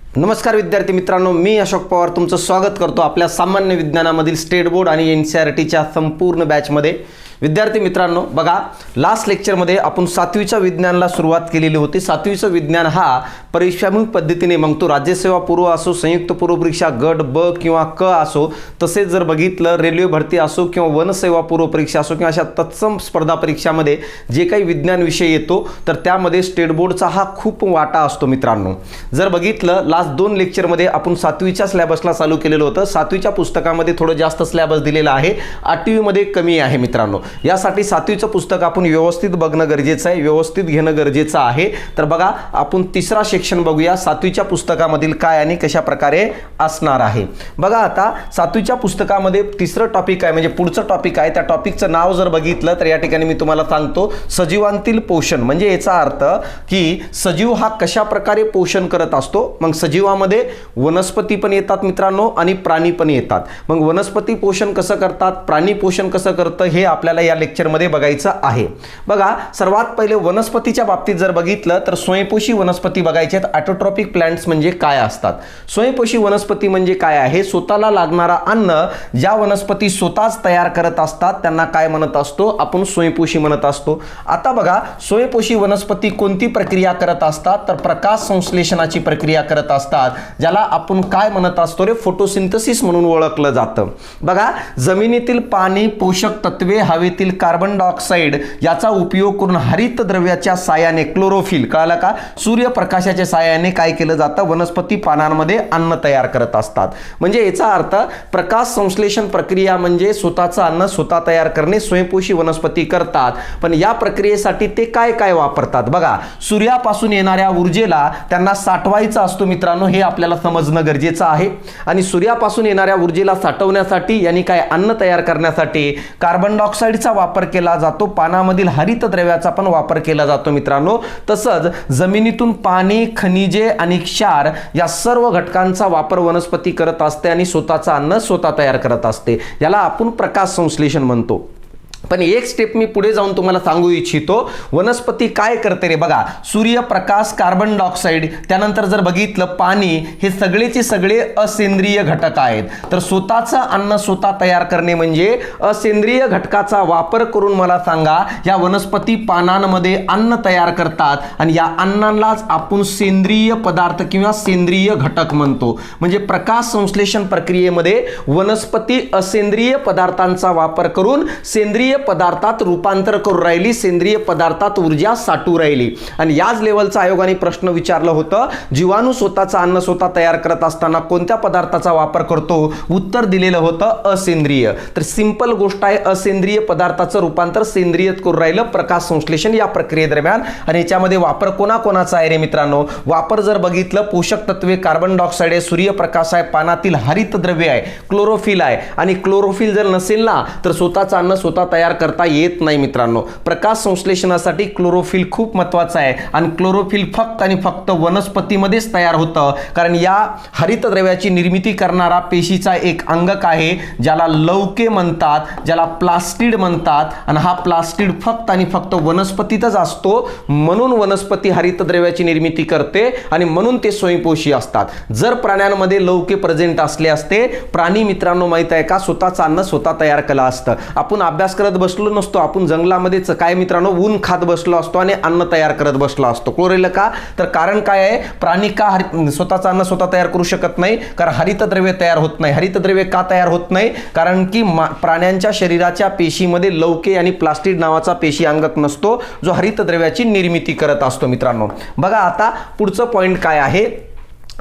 नमस्कार विद्यार्थी मित्रांनो, मी अशोक पवार तुमचं स्वागत करतो आपल्या सामान्य विज्ञानामधील स्टेट बोर्ड आणि NCERTच्या संपूर्ण बॅचमध्ये। विद्यार्थी मित्रांनो, बघा लास्ट लेक्चरमध्ये आपण 7वीच्या विज्ञानाला सुरुवात केलेली होती। 7वीचं विज्ञान हा परीक्षाभिमुख पद्धतीने मग तो राज्यसेवा पूर्व असो, संयुक्त पूर्व परीक्षा गट ब किंवा क असो, तसेच जर बघितलं रेल्वे भरती असो किंवा वनसेवा पूर्व परीक्षा असो किंवा अशा तत्सम स्पर्धा परीक्षामध्ये जे काही विज्ञान विषय येतो तर त्यामध्ये स्टेट बोर्डचा हा खूप वाटा असतो मित्रांनो। जर बघितलं लास्ट 2 लेक्चरमध्ये आपण 7वीच्या सिलेबसला चालू केलेलं होतं। 7वीच्या पुस्तकामध्ये थोडं जास्त सिलेबस दिलेला आहे, 8वी मध्ये कमी आहे मित्रांनो। यासाठी 7वीचं पुस्तक आपण व्यवस्थित बघणं गरजेचं आहे, व्यवस्थित घेणं गरजेचं आहे। तर बघा आपण तिसरा सेक्शन बघूया 7वीच्या पुस्तकामधील काय आणि कशा प्रकारे असणार आहे। बघा आता 7वीच्या पुस्तकामध्ये तिसरं टॉपिक आहे, म्हणजे पुढचं टॉपिक आहे। त्या टॉपिकचं नाव जर बघितलं तर या ठिकाणी मी तुम्हाला सांगतो सजीवांतील पोषण। म्हणजे याचा अर्थ की सजीव हा कशा प्रकारे पोषण करत असतो। मग सजीवामध्ये वनस्पती पण येतात मित्रांनो आणि प्राणी पण येतात। मग वनस्पती पोषण कसं करतात, प्राणी पोषण कसं करतं हे आपल्याला या लेक्चरमध्ये बघायचं आहे। बघा सर्वात पहिले वनस्पतीच्या बाबतीत जर बघितलं तर स्वयंपोषी वनस्पती बघायचे आहेत। ऑटोट्रॉपिक प्लांट्स म्हणजे काय असतात, स्वयंपोषी वनस्पती म्हणजे काय आहे, स्वतःला लागणारा अन्न ज्या वनस्पती स्वतःच तयार करत असतात त्यांना काय म्हणत असतो आपण, स्वयंपोषी म्हणत असतो। आता बघा स्वयंपोषी वनस्पती कोणती प्रक्रिया करत असतात तर प्रकाश संश्लेषणाची प्रक्रिया करत असतात, ज्याला आपण काय म्हणत असतो रे, फोटोसिंथेसिस म्हणून ओळखलं जातं। बघा जमिनीतील पाणी, पोषक तत्वे, हवेतील कार्बन डायऑक्साइड याचा उपयोग करून हरित द्रव्याच्या साहाय्याने, क्लोरोफिल कळालं का, सूर्यप्रकाशाच्या साहाय्याने काय केलं जातं, वनस्पती पानांमध्ये अन्न तयार करत असतात। म्हणजे याचा अर्थ प्रकाश संश्लेषण प्रक्रिया म्हणजे स्वतःचं अन्न स्वतः तयार करणे स्वयंपोषी वनस्पती करतात। पण या प्रक्रियेसाठी ते काय काय वापरतात, बघा सूर्यापासून येणाऱ्या ऊर्जेला त्यांना साठवायचा असतो मित्रांनो, हे आपल्याला समजणं गरजेचं आहे। आणि सूर्यापासून येणाऱ्या ऊर्जेला साठवण्यासाठी यांनी काय अन्न तयार करण्यासाठी कार्बन डायऑक्साइडचा वापर केला जातो, पानामधील हरित द्रव्याचा पण वापर केला जातो मित्रांनो। तसंच जमिनीतून पाणी, खनिजे आणि क्षार या सर्व घटकांचा वापर वनस्पती करत असते आणि स्वतःचं अन्न स्वतः तयार करत असते, याला आपण प्रकाश संश्लेषण म्हणतो। पण एक स्टेप मी पुढे जाऊन तुम्हाला सांगू इच्छितो, वनस्पती काय करते रे, बघा सूर्यप्रकाश, कार्बन डायऑक्साइड, त्यानंतर जर बघितलं पाणी, हे सगळेचे सगळे असेंद्रिय घटक आहेत। तर स्वतःचं अन्न स्वतः तयार करणे म्हणजे असेंद्रिय घटकाचा वापर करून मला सांगा या वनस्पती पानांमध्ये अन्न तयार करतात आणि या अन्नालाच आपण सेंद्रिय पदार्थ किंवा सेंद्रिय घटक म्हणतो। म्हणजे प्रकाश संश्लेषण प्रक्रियेमध्ये वनस्पती असेंद्रिय पदार्थांचा वापर करून सेंद्रिय पदार्थात रूपांतर करू राहिली, सेंद्रिय पदार्थात ऊर्जा साठू राहिली। आणि याच लेवलचा आयोगाने प्रश्न विचारलं होतं, जीवाणू स्वतःचं अन्न स्वतः तयार करत असताना कोणत्या पदार्थाचा वापर करतो, उत्तर दिलेलं होतं असेंद्रिय। तर सिंपल गोष्ट आहे, असेंद्रिय पदार्थाचं रूपांतर सेंद्रियत करू राहिलं प्रकाश संश्लेषण या प्रक्रियेदरम्यान। आणि याच्यामध्ये वापर कोणाकोणाचा आहे रे मित्रांनो, वापर जर बघितलं पोषक तत्वे, कार्बन डायऑक्साइड आहे, सूर्यप्रकाश आहे, पानातील हरित द्रव्य आहे, क्लोरोफिल आहे। आणि क्लोरोफिल जर नसेल ना तर स्वतःचं अन्न स्वतः तयार करता येत नाही मित्रांनो। प्रकाश संश्लेषणासाठी क्लोरोफिल खूप महत्त्वाचं आहे आणि क्लोरोफिल फक्त आणि फक्त वनस्पतीमध्येच तयार होतं, कारण या हरित द्रव्याची निर्मिती करणारा पेशीचा एक अंगक आहे ज्याला लवके म्हणतात, ज्याला प्लास्टिड म्हणतात। आणि हा प्लास्टिड फक्त आणि फक्त वनस्पतीतच असतो, म्हणून वनस्पती हरित द्रव्याची निर्मिती करते आणि म्हणून ते स्वयंपोषी असतात। जर प्राण्यांमध्ये लवके प्रेझेंट असले असते, प्राणी मित्रांनो माहित आहे का स्वतःचं अन्न स्वतः तयार केलं असतं। आपण अभ्यास करत बसलो नसतो, आपण जंगलामध्येच काय मित्रांनो ऊन खात बसलो असतो आणि अन्न तयार करत बसलो असतो। कळलं का, तर कारण काय आहे, प्राणी का स्वतःचं अन्न स्वतः तयार करू शकत नाही, कारण हरितद्रव्य तयार होत नाही। हरितद्रव्य का तयार होत नाही, कारण की प्राण्यांच्या शरीराच्या पेशीमध्ये लवके आणि प्लास्टिड नावाचा पेशी अंगक नसतो जो हरितद्रव्याची निर्मिती करत असतो मित्रांनो। बघा आता पुढचं पॉइंट काय आहे,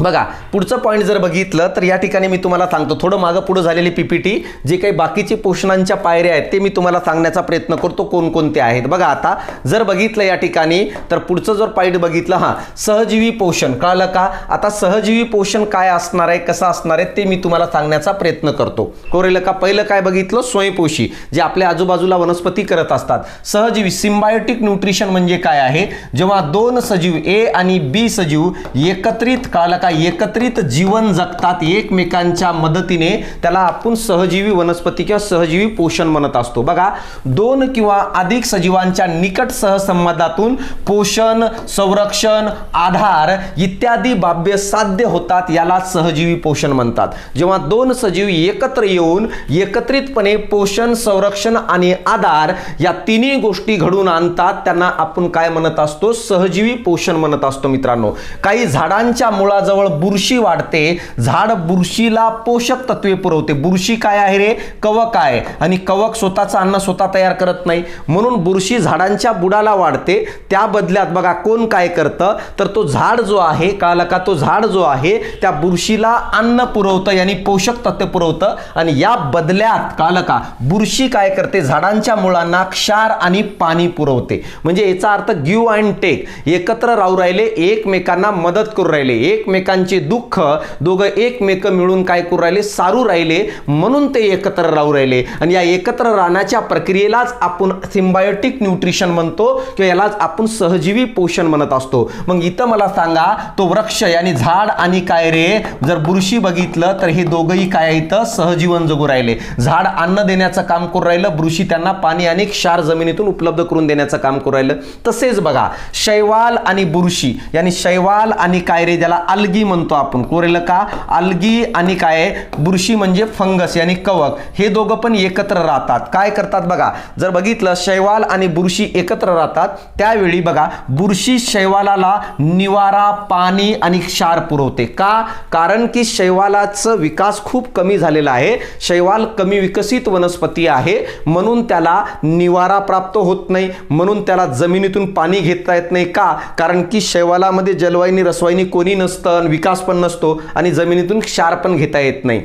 बघा पुढचं पॉइंट जर बघितलं तर या ठिकाणी मी तुम्हाला सांगतो, थोडं मागं पुढे झालेली पीपीटी जे काही बाकीचे पोषणांच्या पायऱ्या आहेत ते मी तुम्हाला सांगण्याचा प्रयत्न करतो कोणकोणते आहेत। बघा आता जर बघितलं या ठिकाणी तर पुढचं जर पॉइंट बघितलं, हा सहजीवी पोषण कळलं का। आता सहजीवी पोषण काय असणार आहे, कसं असणार आहे ते मी तुम्हाला सांगण्याचा प्रयत्न करतो। कळलं का, पहिलं काय बघितलं, स्वयंपोषी जे आपल्या आजूबाजूला वनस्पती करत असतात। सहजीवी सिम्बायोटिक न्यूट्रिशन म्हणजे काय आहे, जेव्हा दोन सजीव ए आणि बी सजीव एकत्रित कळलं का का एकत्रित जीवन जगतात एकमेकांच्या मदतीने, त्याला आपण सहजीवी वनस्पती किंवा सहजीवी पोषण म्हणत असतो. बघा, दोन किंवा अधिक सजीवांच्या निकट सहसंवादातून पोषण, संरक्षण, आधार इत्यादी बाबी साध्य होतात, याला सहजीवी पोषण म्हणतात. जेव्हा दोन सजीव एकत्र येऊन एकत्रितपणे पोषण, संरक्षण आणि आधार या तिन्ही गोष्टी घडून आणतात, त्यांना आपण काय म्हणत असतो? सहजीवी पोषण म्हणत असतो. मित्रांनो, काही झाडांच्या मुळाजवळ बुरशी वाढते, झाड बुरशीला पोषक तत्वे पुरवते. बुरशी काय आहे रे? कवक आहे, आणि कवक स्वतःचं अन्न स्वतः तयार करत नाही, म्हणून बुरशी झाडांच्या बुडाला वाढते. त्या बदल्यात बघा कोण काय करतं, तर तो झाड जो आहे, कळलं का, तो झाड जो आहे त्या बुरशीला अन्न पुरवतं, यानी पोषक तत्व पुरवतं, आणि या बदल्यात कळलं का बुरशी काय करते? झाडांच्या मुळांना क्षार आणि पाणी पुरवते. म्हणजे याचा अर्थ गिव्ह अँड टेक, एकत्र राहू राहिले, एकमेकांना मदत करू राहिले, एकमेकांचे दुःख दोघं एकमेक मिळून काय करू राहिले? सारू राहिले, म्हणून ते एकत्र राहू राहिले. आणि या एकत्र राहण्याच्या प्रक्रियेलाच आपण सिम्बायोटिक न्यूट्रिशन म्हणतो, किंवा यालाच आपण सहजीवी पोषण म्हणत असतो. मग इथं मला सांगा, तो वृक्ष यानी झाड आणि काय रे, जर बुरशी बघितलं तर हे दोघंही काय इथं सहजीवन जगू राहिले. झाड अन्न देण्याचं काम करू राहिलं, बुरशी त्यांना पाणी आणि क्षार जमिनीतून उपलब्ध करून देण्याचं काम करू राहिलं. तसेच बघा, शैवाल आणि बुरशी यानी शैवाल आणि काय रे, ज्याला अल्गी म्हणतो आपण, कोरेल का, अल्गी आणि काय, बुरशी म्हणजे फंगस यानी कवक, हे दोघं पण एकत्र राहतात. काय करतात बघा, जर बघितलं शैवाल आणि बुरशी एकत्र राहतात, त्यावेळी बघा बुरशी शैवालाला निवारा, पाणी आणि क्षार पुरवते. का? कारण की शैवालाचा विकास खूप कमी झालेला आहे, शैवाल कमी विकसित वनस्पती आहे, म्हणून त्याला निवारा प्राप्त होत नाही, म्हणून त्याला जमिनीतून पाणी घेता येत नाही. का? कारण की शैवालामध्ये जलवाहिनी रसवाहिनी कोणी नसतं, विकास पण नसतो, आणि जमिनीतून क्षार पण घेता येत नाही.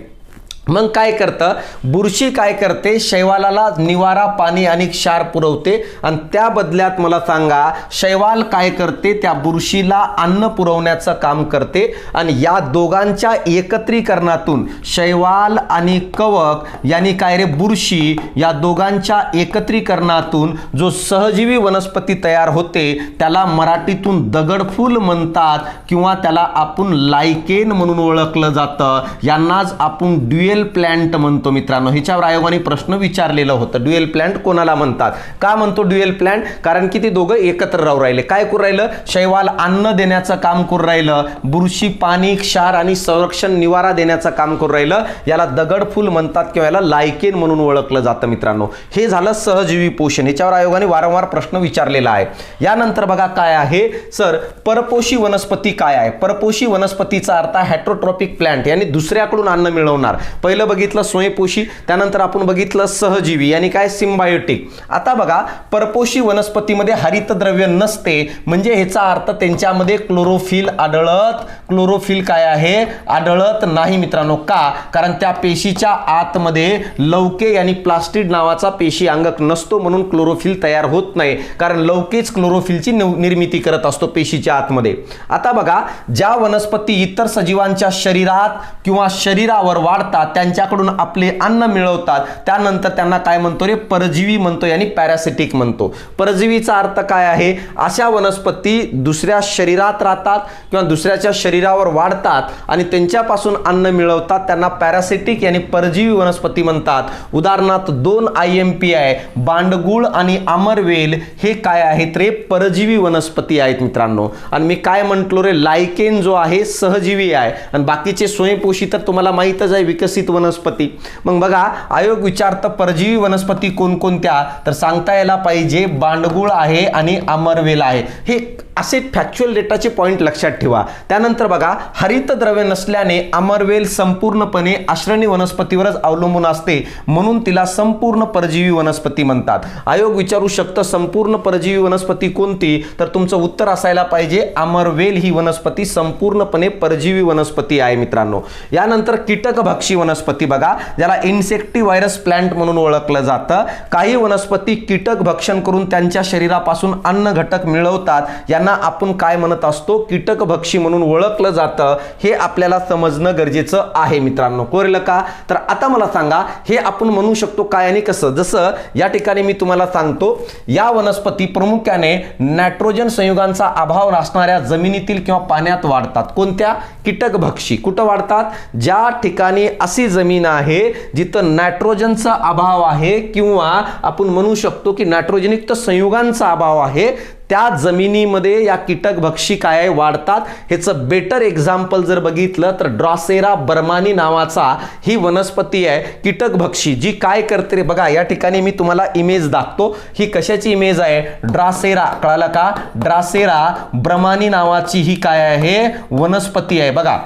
मग काय करतं, बुरशी काय करते, शैवालाला निवारा, पाणी आणि क्षार पुरवते, आणि त्या बदल्यात मला सांगा शैवाल काय करते, त्या बुरशीला अन्न पुरवण्याचं काम करते. आणि या दोघांच्या एकत्रीकरणातून शैवाल आणि कवक यानी काय रे, बुरशी, या दोघांच्या एकत्रीकरणातून जो सहजीवी वनस्पती तयार होते, त्याला मराठीतून दगडफूल म्हणतात, किंवा त्याला आपण लायकेन म्हणून ओळखलं जातं. यांनाच आपण ड्युएल प्लांट म्हणतो. मित्रांनो, ह्याच्यावर आयोगाने प्रश्न विचारलेलं होतं, ड्युएल प्लांट कोणाला म्हणतात? का म्हणतो ड्युएल प्लांट? कारण की ते दोघं एकत्र राहू राहिले. काय करू राहिलं? शैवाल अन्न देण्याचं काम करू राहिलं, बुरशी पाणी, क्षार आणि संरक्षण, निवारा देण्याचं काम करू राहिलं. याला दगडफूल म्हणतात, किंवा याला लायकेन म्हणून ओळखलं जातं. मित्रांनो, हे झालं सहजीवी पोषण. ह्याच्यावर आयोगाने वारंवार प्रश्न विचारलेला आहे. यानंतर बघा काय आहे सर, परपोषी वनस्पती काय आहे? परपोषी वनस्पतीचा अर्थ हेटरोट्रॉपिक प्लांट, यानी दुसऱ्याकडून अन्न मिळवणार. पहिलं बघितलं स्वयंपोषी, त्यानंतर आपण बघितलं सहजीवी यानी काय, सिम्बायोटिक. आता बघा, परपोषी वनस्पतीमध्ये हरितद्रव्य नसते, म्हणजे ह्याचा अर्थ त्यांच्यामध्ये क्लोरोफिल आढळत, क्लोरोफिल काय आहे, आढळत नाही. मित्रांनो, का? कारण त्या पेशीच्या आतमध्ये लवके यानी प्लास्टिड नावाचा पेशी अंगक नसतो, म्हणून क्लोरोफिल तयार होत नाही, कारण लवकेच क्लोरोफिलची निर्मिती करत असतो पेशीच्या आतमध्ये. आता बघा, ज्या वनस्पती इतर सजीवांच्या शरीरात किंवा शरीरावर वाढतात, त्यांच्याकडून आपले अन्न मिळवतात, त्यानंतर त्यांना काय म्हणतो रे, परजीवी म्हणतो, यानी पॅरासिटिक म्हणतो. परजीवीचा अर्थ काय आहे, अशा वनस्पती दुसऱ्या शरीरात राहतात किंवा दुसऱ्याच्या शरीरावर वाढतात आणि त्यांच्यापासून अन्न मिळवतात, त्यांना पॅरासिटिक यानी परजीवी वनस्पती म्हणतात. उदाहरणार्थ 2 IMPI, बांडगुळ आणि अमरवेल हे काय आहेत रे, परजीवी वनस्पती आहेत. मित्रांनो, आणि मी काय म्हटलो रे, लायकेन जो आहे सहजीवी आहे, आणि बाकीचे स्वयंपोषी तर तुम्हाला माहीतच आहे, विकसित वनस्पती. मग बघा, आयोग विचारतं परजीवी वनस्पती कोणकोणत्या, तर सांगता यायला पाहिजे बांडगुळ आहे आणि अमरवेल आहे. हे असे फॅक्च्युअल डेटाचे पॉइंट लक्षात ठेवा. त्यानंतर बघा, हरितद्रव्य नसल्याने अमरवेल संपूर्णपणे आश्रयणी वनस्पतीवरच अवलंबून असते, म्हणून तिला संपूर्ण परजीवी वनस्पती म्हणतात. आयोग विचारू शकतं संपूर्ण परजीवी वनस्पती कोणती, तर तुमचं उत्तर असायला पाहिजे अमरवेल ही वनस्पती संपूर्णपणे परजीवी वनस्पती आहे. मित्रांनो, यानंतर कीटकभक्षी वनस्पती वनस्पती बघा, ज्याला इन्सेक्टिव्हायरस प्लांट म्हणून ओळखलं जातं. काही वनस्पती कीटक भक्षण करून त्यांच्या शरीरापासून अन्न घटक मिळवतात, यांना आपण काय म्हणत असतो, कीटकभक्षी म्हणून ओळखलं जातं. हे आपल्याला समजणं गरजेचं आहे मित्रांनो. कळलं का? तर आता मला सांगा, हे आपण म्हणू शकतो काय आणि कसं. जसं या ठिकाणी मी तुम्हाला सांगतो, या वनस्पती प्रामुख्याने नायट्रोजन संयुगांचा अभाव असणाऱ्या जमिनीतील किंवा पाण्यात वाढतात. कोणत्या? कीटकभक्षी. कुठं वाढतात? ज्या ठिकाणी अशी जमीन आहे जिथं नायट्रोजनचा अभाव आहे किंवा आपण म्हणू शकतो की नायट्रोजनयुक्त संयुगांचा अभाव आहे, त्या जमिनीमध्ये या कीटकभक्षी काय वाढतात. ह्याचं बेटर एक्झाम्पल जर बघितलं तर ड्रॉसेरा बर्मानी नावाचा ही वनस्पती आहे कीटकभक्षी, जी काय करते रे बघा. या ठिकाणी मी तुम्हाला इमेज दाखवतो. ही कशाची इमेज आहे? ड्रॉसेरा. कळालं का? ड्रॉसेरा बर्मानी नावाची ही काय आहे? वनस्पती आहे बघा.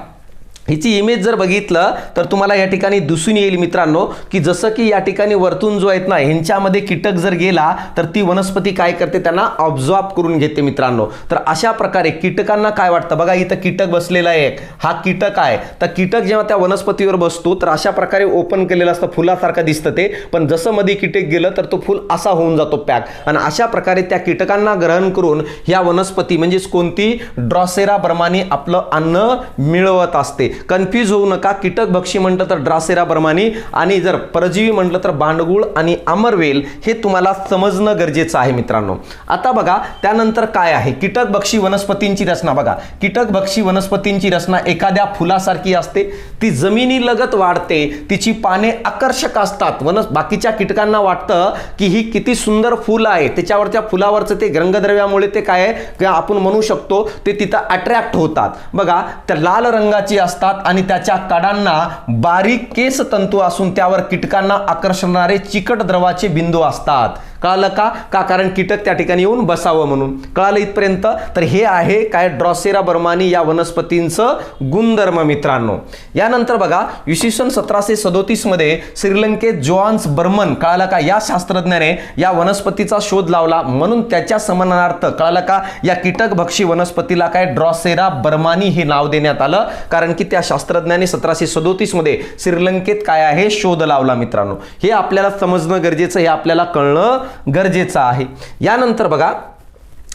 हिची इमेज जर बघितलं तर तुम्हाला या ठिकाणी दिसून येईल मित्रांनो की जसं की या ठिकाणी वरतून जो आहेत ना, ह्यांच्यामध्ये कीटक जर गेला तर ती वनस्पती काय करते? त्यांना ऑब्झॉर्ब करून घेते मित्रांनो. तर अशा प्रकारे कीटकांना काय वाटतं बघा, इथं कीटक बसलेला आहे, हा कीटक आहे. तर कीटक जेव्हा त्या वनस्पतीवर बसतो तर अशा प्रकारे ओपन केलेलं असतं, फुलासारखं दिसतं ते. पण जसं मध्ये कीटक गेलं तर तो फुल असा होऊन जातो पॅक. आणि अशा प्रकारे त्या कीटकांना ग्रहण करून ह्या वनस्पती म्हणजेच कोणती? ड्रॉसेरा बर्मानी आपलं अन्न मिळवत असते. कन्फ्यूज होऊ नका. कीटकभक्षी म्हटलं तर ड्रॉसेरा बर्मानी आणि जर परजीवी म्हटलं तर बांडगुळ आणि अमरवेल, हे तुम्हाला समजणं गरजेचं आहे मित्रांनो. आता बघा त्यानंतर काय आहे कीटकभक्षी वनस्पतींची रचना. बघा, कीटकभक्षी वनस्पतींची रचना एखाद्या फुलासारखी असते. ती जमिनीलगत वाढते, तिची पाने आकर्षक असतात. बाकीच्या कीटकांना वाटतं की ही किती सुंदर फुल आहे, त्याच्यावर त्या फुलावरचं ते रंगद्रव्यामुळे ते काय आहे आपण म्हणू शकतो ते तिथं अट्रॅक्ट होतात. बघा, त्या लाल रंगाची असतात आणि त्याच्या कडांना बारीक केस तंतू असून त्यावर कीटकांना आकर्षणारे चिकट द्रवाचे बिंदू असतात. कळालं का? का? कारण कीटक त्या ठिकाणी येऊन बसावं म्हणून. कळालं इथपर्यंत? तर हे आहे काय? ड्रॉसेरा बर्मानी या वनस्पतींचं गुणधर्म मित्रांनो. यानंतर बघा, इसवी सन 1737 मध्ये श्रीलंकेत जोहान्स बर्मन, कळालं का, या शास्त्रज्ञाने या वनस्पतीचा शोध लावला. म्हणून त्याच्या समानार्थ कळालं का, या कीटकभक्षी वनस्पतीला काय? ड्रॉसेरा बर्मानी हे नाव देण्यात आलं. कारण की त्या शास्त्रज्ञाने 1737 मध्ये श्रीलंकेत काय आहे? शोध लावला मित्रांनो. हे आपल्याला समजणं गरजेचं, हे आपल्याला कळणं गरजेचं आहे. यानंतर बघा,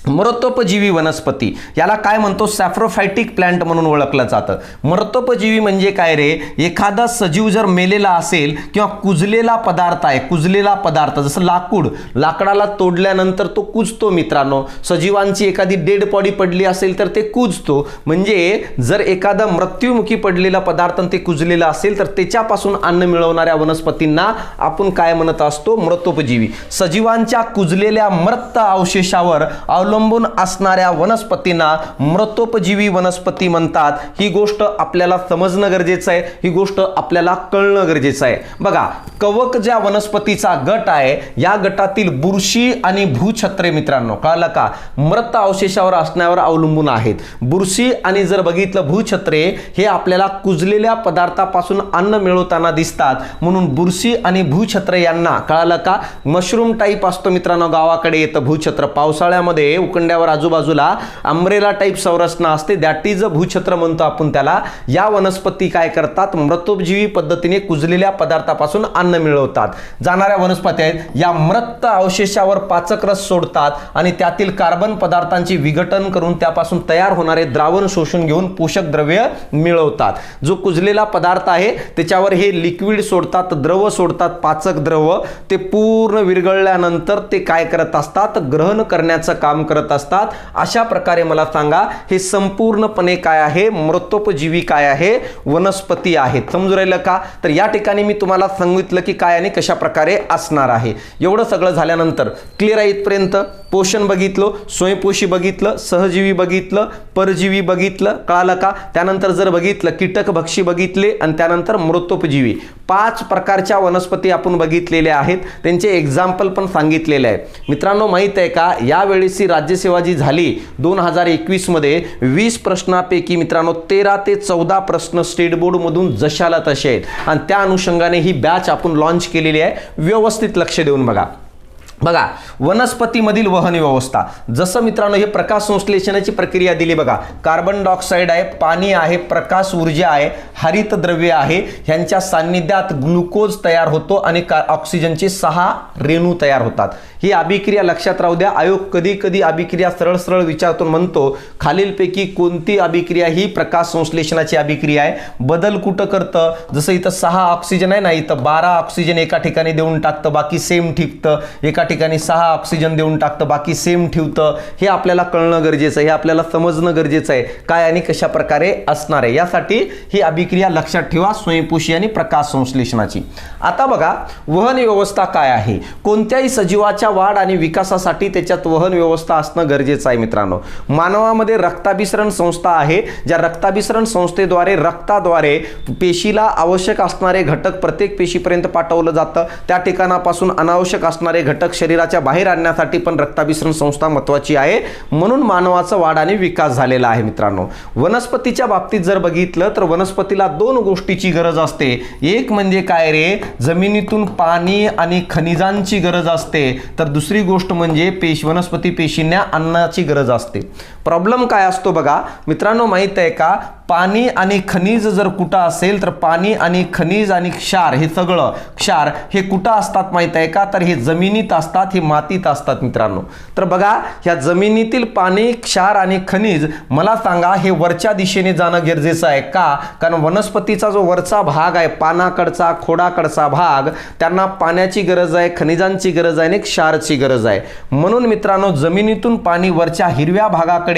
मृतोपजीवी वनस्पती, याला काय म्हणतो? सॅफ्रोफायटिक प्लांट म्हणून ओळखलं जातं. मृतोपजीवी म्हणजे काय रे? एखादा सजीव जर मेलेला असेल किंवा कुजलेला पदार्थ आहे, कुजलेला पदार्थ जसं लाकूड, लाकडाला तोडल्यानंतर तो कुजतो मित्रांनो. सजीवांची एखादी डेड बॉडी पडली असेल तर ते कुजतो. म्हणजे जर एखादा मृत्युमुखी पडलेला पदार्थ ते कुजलेला असेल तर त्याच्यापासून अन्न मिळवणाऱ्या वनस्पतींना आपण काय म्हणत असतो? मृतोपजीवी. सजीवांच्या कुजलेल्या मृत अवशेषावर अवलंबून असणाऱ्या वनस्पतींना मृतोपजीवी वनस्पती म्हणतात. ही गोष्ट आपल्याला समजणं गरजेचं आहे, ही गोष्ट आपल्याला कळणं गरजेचं आहे. बघा, कवक ज्या वनस्पतीचा गट आहे, या गटातील बुरशी आणि भूछत्रे मित्रांनो, कळलं का, मृत अवशेषावर असण्यावर अवलंबून आहेत. बुरशी आणि जर बघितलं भूछत्रे, हे आपल्याला कुजलेल्या पदार्थापासून अन्न मिळवताना दिसतात. म्हणून बुरशी आणि भूछत्रे यांना, कळलं का, मशरूम टाईप असतो मित्रांनो, गावाकडे येतं भूछत्र. पावसाळ्यामध्ये उकंड्यावर आजूबाजूला अम्ब्रेला टाईप संरचना असते, दॅट इज अ भूछत्र म्हणतो आपण त्याला. या वनस्पती काय करतात? मृतोपजीवी पद्धतीने कुजलेल्या पदार्थापासून अन्न मिळवतात. जाणाऱ्या वनस्पती आहेत, या मृत अवशेषावर पाचक रस सोडतात आणि त्यातील कार्बन पदार्थांचे विघटन करून त्यापासून तयार होणारे द्रावण शोषून घेऊन पोषक द्रव्य मिळवतात. जो कुजलेला पदार्थ आहे त्याच्यावर हे लिक्विड सोडतात, द्रव सोडतात, पाचक द्रव. ते पूर्ण विरघळल्यानंतर ते काय करत असतात? ग्रहण करण्याचं काम करत असतात. अशा प्रकारे मला सांगा, हे संपूर्णपणे काय आहे? मृतोपजीवी काय आहे? वनस्पती आहेत. समजून राहिलं का? तर या ठिकाणी मी तुम्हाला सांगितलं की काय आणि कशा प्रकारे असणार आहे. एवढं सगळं झाल्यानंतर क्लिअर आहे इथपर्यंत? पोषण बघितलं, स्वयंपोषी बघितलं, सहजीवी बघितलं, परजीवी बघितलं, कळालं का? त्यानंतर जर बघितलं कीटकभक्षी बघितले आणि त्यानंतर मृतोपजीवी, 5 प्रकारच्या वनस्पती आपण बघितलेल्या आहेत. त्यांचे एक्झाम्पल पण सांगितलेले आहे मित्रांनो. माहित आहे का, यावेळेसची राज्यसेवा जी झाली 2021 मध्ये 20 प्रश्नापैकी मित्रांनो 13 ते 14 प्रश्न स्टेट बोर्ड मधून जशाला तसे आहेत आणि त्या अनुषंगाने ही बॅच आपण लॉन्च केलेली आहे. व्यवस्थित लक्ष देऊन बघा. बघा, वनस्पतीमधील वहन व्यवस्था, जसं मित्रांनो हे प्रकाश संश्लेषणाची प्रक्रिया दिली बघा. कार्बन डायऑक्साईड आहे, पाणी आहे, प्रकाश ऊर्जा आहे, हरित द्रव्य आहे, ह्यांच्या सान्निध्यात ग्लुकोज तयार होतो आणि ऑक्सिजनचे 6 रेणू तयार होतात. ही अभिक्रिया लक्षात राहू द्या. आयोग कधी कधी अभिक्रिया सरळ सरळ विचारतो, म्हणतो खालीलपैकी कोणती अभिक्रिया ही प्रकाश संश्लेषणाची अभिक्रिया आहे. बदल कुठं करतं, जसं इथं 6 ऑक्सिजन आहे ना, इथं 12 ऑक्सिजन एका ठिकाणी देऊन टाकतं, बाकी सेम ठेवतं. एका ठिकाणी 6 ऑक्सिजन देऊन टाकतं, बाकी सेम ठेवतं. हे आपल्याला कळणं गरजेचं आहे, हे आपल्याला समजणं गरजेचं आहे, काय आणि कशा प्रकारे असणार आहे. यासाठी ही अभिक्रिया लक्षात ठेवा, स्वयंपोषी आणि प्रकाश संश्लेषणाची. आता बघा, वहन व्यवस्था काय आहे. कोणत्याही सजीवाच्या वाढ आणि विकासासाठी त्याच्यात वहन व्यवस्था असणं गरजेचं आहे मित्रांनो. मानवामध्ये रक्ताभिसरण संस्था आहे, ज्या रक्ताभिसरण संस्थेद्वारे रक्ताद्वारे पेशीला आवश्यक असणारे घटक प्रत्येक पेशीपर्यंत पाठवलं जातं. त्या ठिकाणापासून अनावश्यक असणारे घटक शरीराच्या बाहेर आणण्यासाठी पण रक्ताभिसरण संस्था महत्त्वाची आहे. म्हणून मानवाचा वाढ आणि विकास झालेला आहे मित्रांनो. वनस्पतीच्या बाबतीत जर बघितलं तर वनस्पतीला 2 गोष्टीची गरज असते. एक म्हणजे काय रे, जमिनीतून पाणी आणि खनिजांची गरज असते, तर दुसरी गोष्ट म्हणजे वनस्पती पेशींना अन्नाची गरज असते. प्रॉब्लेम काय असतो बघा मित्रांनो, माहित आहे का, पाणी आणि खनिज जर कुठं असेल तर पाणी आणि खनिज आणि क्षार, हे सगळं क्षार हे कुठं असतात माहित आहे का, तर हे जमिनीत असतात, हे मातीत असतात मित्रांनो. तर बघा, ह्या जमिनीतील पाणी, क्षार आणि खनिज मला सांगा हे वरच्या दिशेने जाणं गरजेचं आहे का, कारण वनस्पतीचा जो वरचा भाग आहे, पानाकडचा खोडाकडचा भाग, त्यांना पाण्याची गरज आहे, खनिजांची गरज आहे आणि क्षारची गरज आहे. म्हणून मित्रांनो, जमिनीतून पाणी वरच्या हिरव्या भागाकडे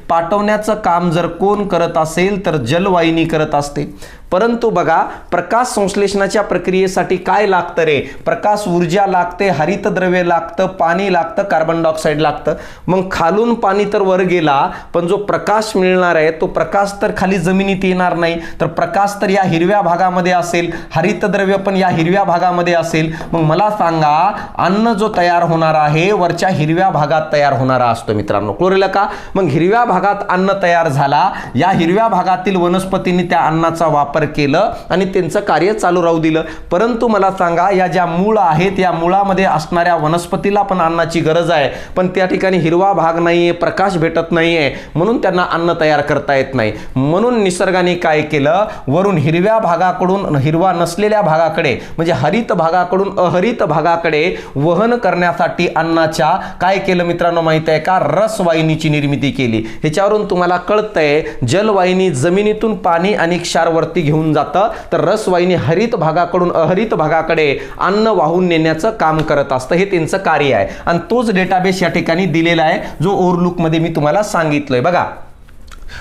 पाठवण्याचं काम जर कोण करत असेल तर जलवाहिनी करत असते. परंतु बघा, प्रकाश संश्लेषणाच्या प्रक्रियेसाठी काय लागतं रे, प्रकाश ऊर्जा लागते, हरितद्रव्य लागतं, पाणी लागतं, कार्बन डायऑक्साईड लागतं. मग खालून पाणी तर वर गेला, पण जो प्रकाश मिळणार आहे तो प्रकाश तर खाली जमिनीत येणार नाही, तर प्रकाश तर या हिरव्या भागामध्ये असेल, हरितद्रव्य पण या हिरव्या भागामध्ये असेल. मग मला सांगा, अन्न जो तयार होणार आहे वरच्या हिरव्या भागात तयार होणारा असतो मित्रांनो. कळलं का? मग हिरव्या भागात अन्न तयार झाला, या हिरव्या भागातील वनस्पतींनी त्या अन्नाचा वापर केलं आणि त्यांचं कार्य चालू राहू दिलं. परंतु मला सांगा, या ज्या मूळ आहेत, या मुळामध्ये असणाऱ्या वनस्पतीला पण अन्नाची गरज आहे, पण त्या ठिकाणी हिरवा भाग नाहीये, प्रकाश भेटत नाहीये, म्हणून त्यांना अन्न तयार करता येत नाही. म्हणून निसर्गाने काय केलं, वरून हिरव्या भागाकडून हिरवा नसलेल्या भागाकडे म्हणजे हरित भागाकडून अहरित भागाकडे वहन करण्यासाठी अन्नाच्या काय केलं मित्रांनो माहित आहे का, रसवाहिनीची निर्मिती केली. ह्याच्यावरून तुम्हाला कळतंय, जलवाहिनी जमिनीतून पाणी आणि क्षारवरती घेऊन जातं, तर रसवाहिनी हरित भागाकडून अहरित भागाकडे अन्न वाहून नेण्याचं काम करत असतं. हे त्यांचं कार्य आहे आणि तोच डेटाबेस या ठिकाणी दिलेला आहे, जो ओव्हरलुक मध्ये मी तुम्हाला सांगितलंय. बघा,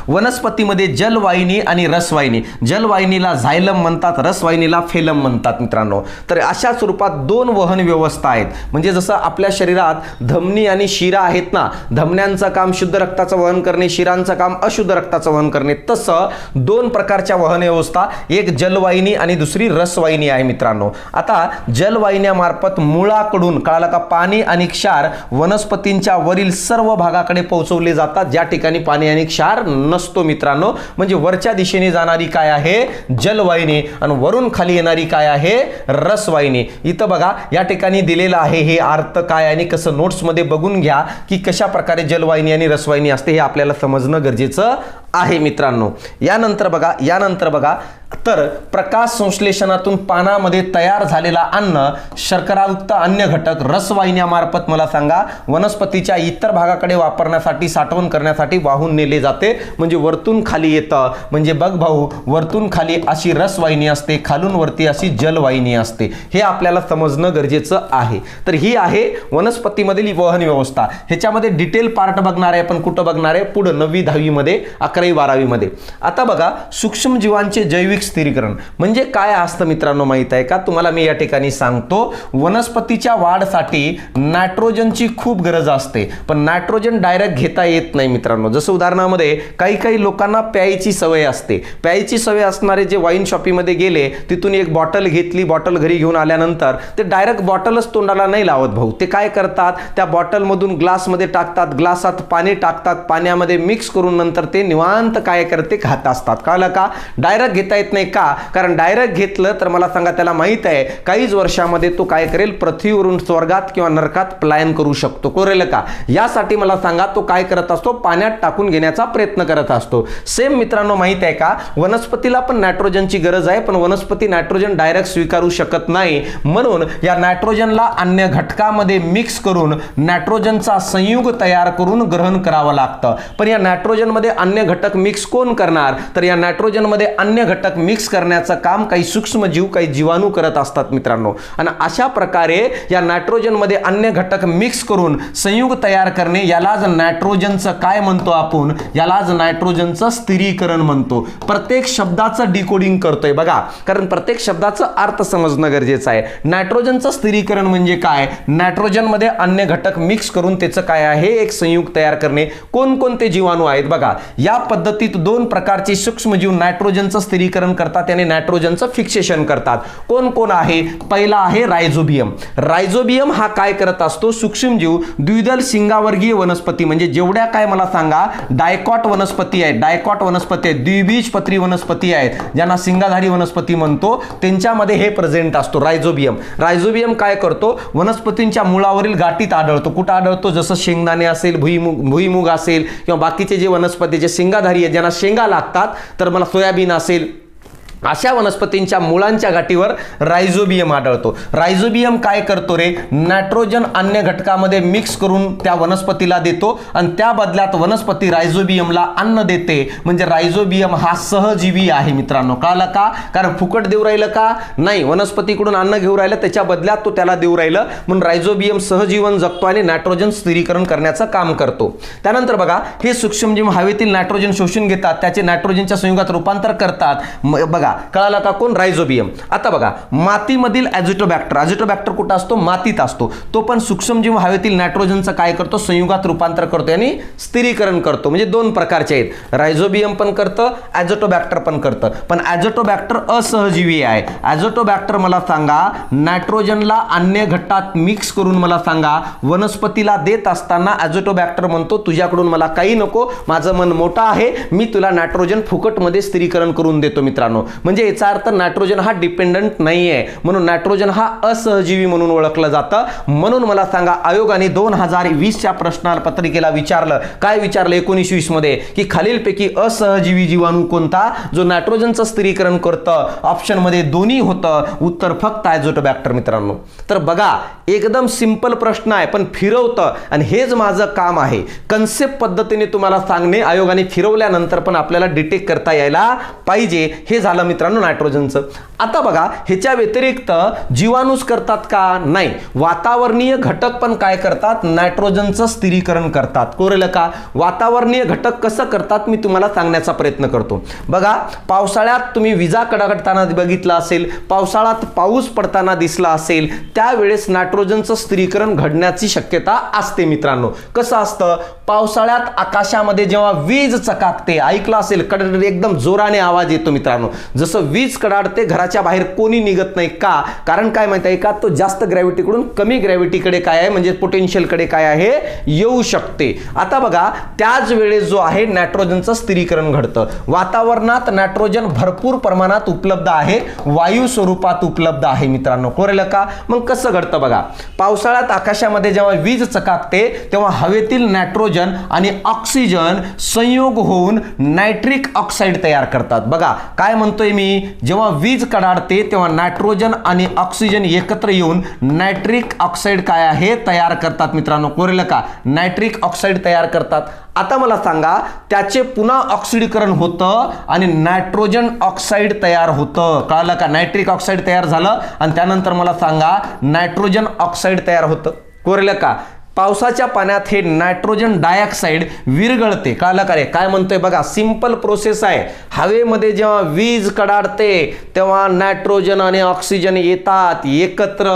वनस्पतीमध्ये जलवाहिनी आणि रसवाहिनी, जलवाहिनीला झायलम म्हणतात, रसवाहिनीला फेलम म्हणतात मित्रांनो. तर अशा स्वरूपात 2 वहन व्यवस्था आहेत. म्हणजे जसं आपल्या शरीरात धमनी आणि शिरा आहेत ना, धमन्यांचं काम शुद्ध रक्ताचं वहन करणे, शिरांचं काम अशुद्ध रक्ताचं वहन करणे, तसं 2 प्रकारच्या वहन व्यवस्था, एक जलवाहिनी आणि दुसरी रसवाहिनी आहे मित्रांनो. आता जलवाहिन्यामार्फत मुळाकडून कळालं का, पाणी आणि क्षार वनस्पतींच्या वरील सर्व भागाकडे पोहोचवले जातात, ज्या ठिकाणी पाणी आणि क्षार नसतो मित्रांनो. म्हणजे वरच्या दिशेने जाणारी काय आहे, जलवाहिनी, आणि वरून खाली येणारी काय आहे, रसवाहिनी. इथं बघा, या ठिकाणी दिलेलं आहे हे अर्थ काय आणि कसं, नोट्स मध्ये बघून घ्या की कशा प्रकारे जलवाहिनी आणि रसवाहिनी असते, हे आपल्याला समजणं गरजेचं आहे मित्रांनो. यानंतर बघा, तर प्रकाश संश्लेषणातून पानामध्ये तयार झालेला अन्न, शर्करायुक्त अन्य घटक रसवाहिन्यामार्फत मला सांगा वनस्पतीच्या इतर भागाकडे वापरण्यासाठी, साठवण करण्यासाठी वाहून नेले जाते. म्हणजे वरतून खाली येतं, म्हणजे बघ भाऊ, वरतून खाली अशी रसवाहिनी असते, खालून वरती अशी जलवाहिनी असते. हे आपल्याला समजणं गरजेचं आहे. तर ही आहे वनस्पतीमधील वहन व्यवस्था. ह्याच्यामध्ये डिटेल पार्ट बघणार आहे, पण कुठं बघणार आहे, पुढे 9वी 10वी मध्ये, 11वी 12वी मध्ये. आता बघा, सूक्ष्मजीवांचे जैविक स्थिरीकरण म्हणजे काय असतं मित्रांनो माहित आहे का, तुम्हाला मी या ठिकाणी सांगतो. वनस्पतीच्या वाढसाठी नायट्रोजनची खूप गरज असते, पण नायट्रोजन डायरेक्ट घेता येत नाही मित्रांनो. जसं उदाहरणामध्ये काही लोकांना प्यायची सवय असते, प्यायची सवय असणारे जे वाईन शॉपीमध्ये गेले, तिथून एक बॉटल घेतली, बॉटल घरी घेऊन आल्यानंतर ते डायरेक्ट बॉटलच तोंडाला नाही लावत भाऊ. ते काय करतात, त्या बॉटलमधून ग्लासमध्ये टाकतात, ग्लासात पाणी टाकतात, पाण्यामध्ये मिक्स करून नंतर ते निवांत काय करते, खात असतात. कळलं का? डायरेक्ट घेता येत नाही नाही का, कारण डायरेक्ट घेतलं तर मला सांगा त्याला माहित आहे काहीच वर्षामध्ये तो काय करेल, पृथ्वीवरून स्वर्गात किंवा नरकात पलायन करू शकतो. करेल का? यासाठी मला सांगा तो काय करत असतो, पाण्यात टाकून घेण्याचा प्रयत्न करत असतो. सेम मित्रांनो माहित आहे का, वनस्पतीला पण नायट्रोजनची गरज आहे, पण वनस्पती नायट्रोजन डायरेक्ट स्वीकारू शकत नाही. म्हणून या नायट्रोजनला अन्य घटकामध्ये मिक्स करून नायट्रोजनचा संयुग तयार करून ग्रहण करावं लागतं. पण या नायट्रोजनमध्ये अन्य घटक मिक्स कोण करणार, तर या नायट्रोजनमध्ये अन्य घटक मिक्स करण्याचं काम काही सूक्ष्मजीव, काही जीवाणू करत असतात मित्रांनो. आणि अशा प्रकारे या नायट्रोजनमध्ये अन्य घटक मिक्स करून संयुग तयार करणे, यालाच नायट्रोजनचं काय म्हणतो आपण, यालाच नायट्रोजनचं स्थिरीकरण म्हणतो. प्रत्येक शब्दाचं डिकोडिंग करतोय बघा, कारण प्रत्येक शब्दाचा अर्थ समजणं गरजेचं आहे. नायट्रोजनचं स्थिरीकरण म्हणजे काय, नायट्रोजनमध्ये अन्य घटक मिक्स करून त्याचं काय आहे, एक संयुग तयार करणे. कोणकोणते जीवाणू आहेत बघा, या पद्धतीत दोन प्रकारचे सूक्ष्मजीव नायट्रोजनचं स्थिरीकरण करतात आणि नायट्रोजनचं फिक्सेशन करतात. कोण कोण आहे, पहिला आहे रायझोबियम. रायझोबियम हा काय करत असतो, सूक्ष्मजीव द्विदल शिंगावर्गीय वनस्पती, म्हणजे जेवढ्या काय मला सांगा डायकॉट वनस्पती आहेत, डायकॉट वनस्पती आहेत, द्विबीजपत्री वनस्पती आहेत, ज्यांना शिंगाधारी वनस्पती म्हणतो, त्यांच्यामध्ये हे प्रेझेंट असतो रायझोबियम. रायझोबियम काय करतो, वनस्पतींच्या मुळावरील गाठीत आढळतो. कुठं आढळतो, जसं शेंगदाणे असेल, भुईमुग असेल किंवा बाकीचे जे वनस्पती जे शेंगाधारी आहेत, ज्यांना शेंगा लागतात, तर मला सोयाबीन असेल, अशा वनस्पतींच्या मुळांच्या गाठीवर रायझोबियम आढळतो. रायझोबियम काय करतो रे, नायट्रोजन अन्य घटकामध्ये मिक्स करून त्या वनस्पतीला देतो आणि त्या बदल्यात वनस्पती रायझोबियमला अन्न देते. म्हणजे रायझोबियम हा सहजीवी आहे मित्रांनो. कळलं का? कारण फुकट देऊ राहिलं का नाही, वनस्पतीकडून अन्न घेऊ राहिलं, त्याच्या बदल्यात तो त्याला देऊ राहिलं, म्हणून रायझोबियम सहजीवन जगतो आणि नायट्रोजन स्थिरीकरण करण्याचं काम करतो. त्यानंतर बघा, हे सूक्ष्मजीव हवेतील नायट्रोजन शोषून घेतात, त्याचे नायट्रोजनच्या संयुगात रूपांतर करतात. बघा कळाला का, कोण, रायझोबियम. आता बघा, मातीमधील ॲझोटोबॅक्टर, ॲझोटोबॅक्टर कुठं असतो, मातीत असतो. तो पण सूक्ष्मजीव हवेतील नायट्रोजनचं काय करतो, संयुगात रूपांतर करतो आणि स्थिरीकरण करतो. म्हणजे दोन प्रकारचे आहेत, रायझोबियम पण करतं, ॲझोटोबॅक्टर पण करतं. पण ॲझोटोबॅक्टर असहजीवी आहे. ॲझोटोबॅक्टर मला सांगा नायट्रोजनला अन्य घटकात मिक्स करून मला सांगा वनस्पतीला देत असताना ॲझोटोबॅक्टर म्हणतो तुझ्याकडून मला काही नको, माझं मन मोठं आहे, मी तुला नायट्रोजन फुकटमध्ये स्थिरीकरण करून देतो मित्रांनो. म्हणजे याचा अर्थ नायट्रोजन हा डिपेंडंट नाही आहे, म्हणून नायट्रोजन हा असहजीवी म्हणून ओळखलं जातं. म्हणून मला सांगा आयोगाने 2020च्या प्रश्नपत्रिकेला विचारलं, काय विचारलं 1920 मध्ये, की खालीलपैकी असहजीवी जीवाणू कोणता जो नायट्रोजनचं स्थिरीकरण करतं. ऑप्शन मध्ये दोन्ही होतं, उत्तर फक्त ॲझोटोबॅक्टर मित्रांनो. तर बघा, एकदम सिंपल प्रश्न आहे पण फिरवतं, आणि हेच माझं काम आहे, कन्सेप्ट पद्धतीने तुम्हाला सांगणे. आयोगाने फिरवल्यानंतर पण आपल्याला डिटेक्ट करता यायला पाहिजे. हे झालं मित्रांनो नायट्रोजनचं. आता बघा, ह्याच्या व्यतिरिक्त जीवाणूच करतात का, नाही, वातावरणीय घटक पण काय करतात, नायट्रोजनचं स्थिरीकरण करतात. कोरेल का? वातावरणीय घटक कसं करतात मी तुम्हाला सांगण्याचा प्रयत्न करतो. बघा, पावसाळ्यात तुम्ही विजा कडकडताना बघितलं असेल, पावसाळ्यात पाऊस पडताना दिसला असेल, त्यावेळेस नायट्रोजनचं स्थिरीकरण घडण्याची शक्यता असते मित्रांनो. कसं असतं, पावसाळ्यात आकाशामध्ये जेव्हा वीज चकाकते, ऐकलं असेल, कडकड एकदम जोराने आवाज येतो मित्रांनो. जसं वीज कडाडते, घराच्या बाहेर कोणी निघत नाही का, कारण काय माहिती आहे का, तो जास्त ग्रॅव्हिटीकडून कमी ग्रॅव्हिटीकडे काय आहे, म्हणजे पोटेन्शियलकडे काय आहे, येऊ शकते. आता बघा, त्याच वेळेस जो आहे नायट्रोजनचं स्थिरीकरण घडतं. वातावरणात नायट्रोजन भरपूर प्रमाणात उपलब्ध आहे, वायू स्वरूपात उपलब्ध आहे मित्रांनो. कोरेल का? मग कसं घडतं बघा, पावसाळ्यात आकाशामध्ये जेव्हा वीज चकाकते तेव्हा हवेतील नायट्रोजन आणि ऑक्सिजन संयोग होऊन नायट्रिक ऑक्साईड तयार करतात. बघा काय म्हणतोय मी, जेव्हा वीज कडाडते तेव्हा नायट्रोजन आणि ऑक्सिजन एकत्र येऊन नायट्रिक ऑक्साईड काय आहे, तयार करतात मित्रांनो. कोरेल का? नायट्रिक ऑक्साईड तयार करतात. आता मला सांगा, त्याचे पुन्हा ऑक्सिडीकरण होतं आणि नायट्रोजन ऑक्साईड तयार होतं. कळलं का? नायट्रिक ऑक्साईड तयार झालं आणि त्यानंतर मला सांगा नायट्रोजन ऑक्साईड तयार होतं. कोरेल का? पावसाच्या पाण्यात हे नायट्रोजन डायऑक्साईड विरघळते. कळलं का रे? काय म्हणतोय बघा, सिंपल प्रोसेस आहे. हवेमध्ये जेव्हा वीज कडाडते तेव्हा नायट्रोजन आणि ऑक्सिजन येतात एकत्र,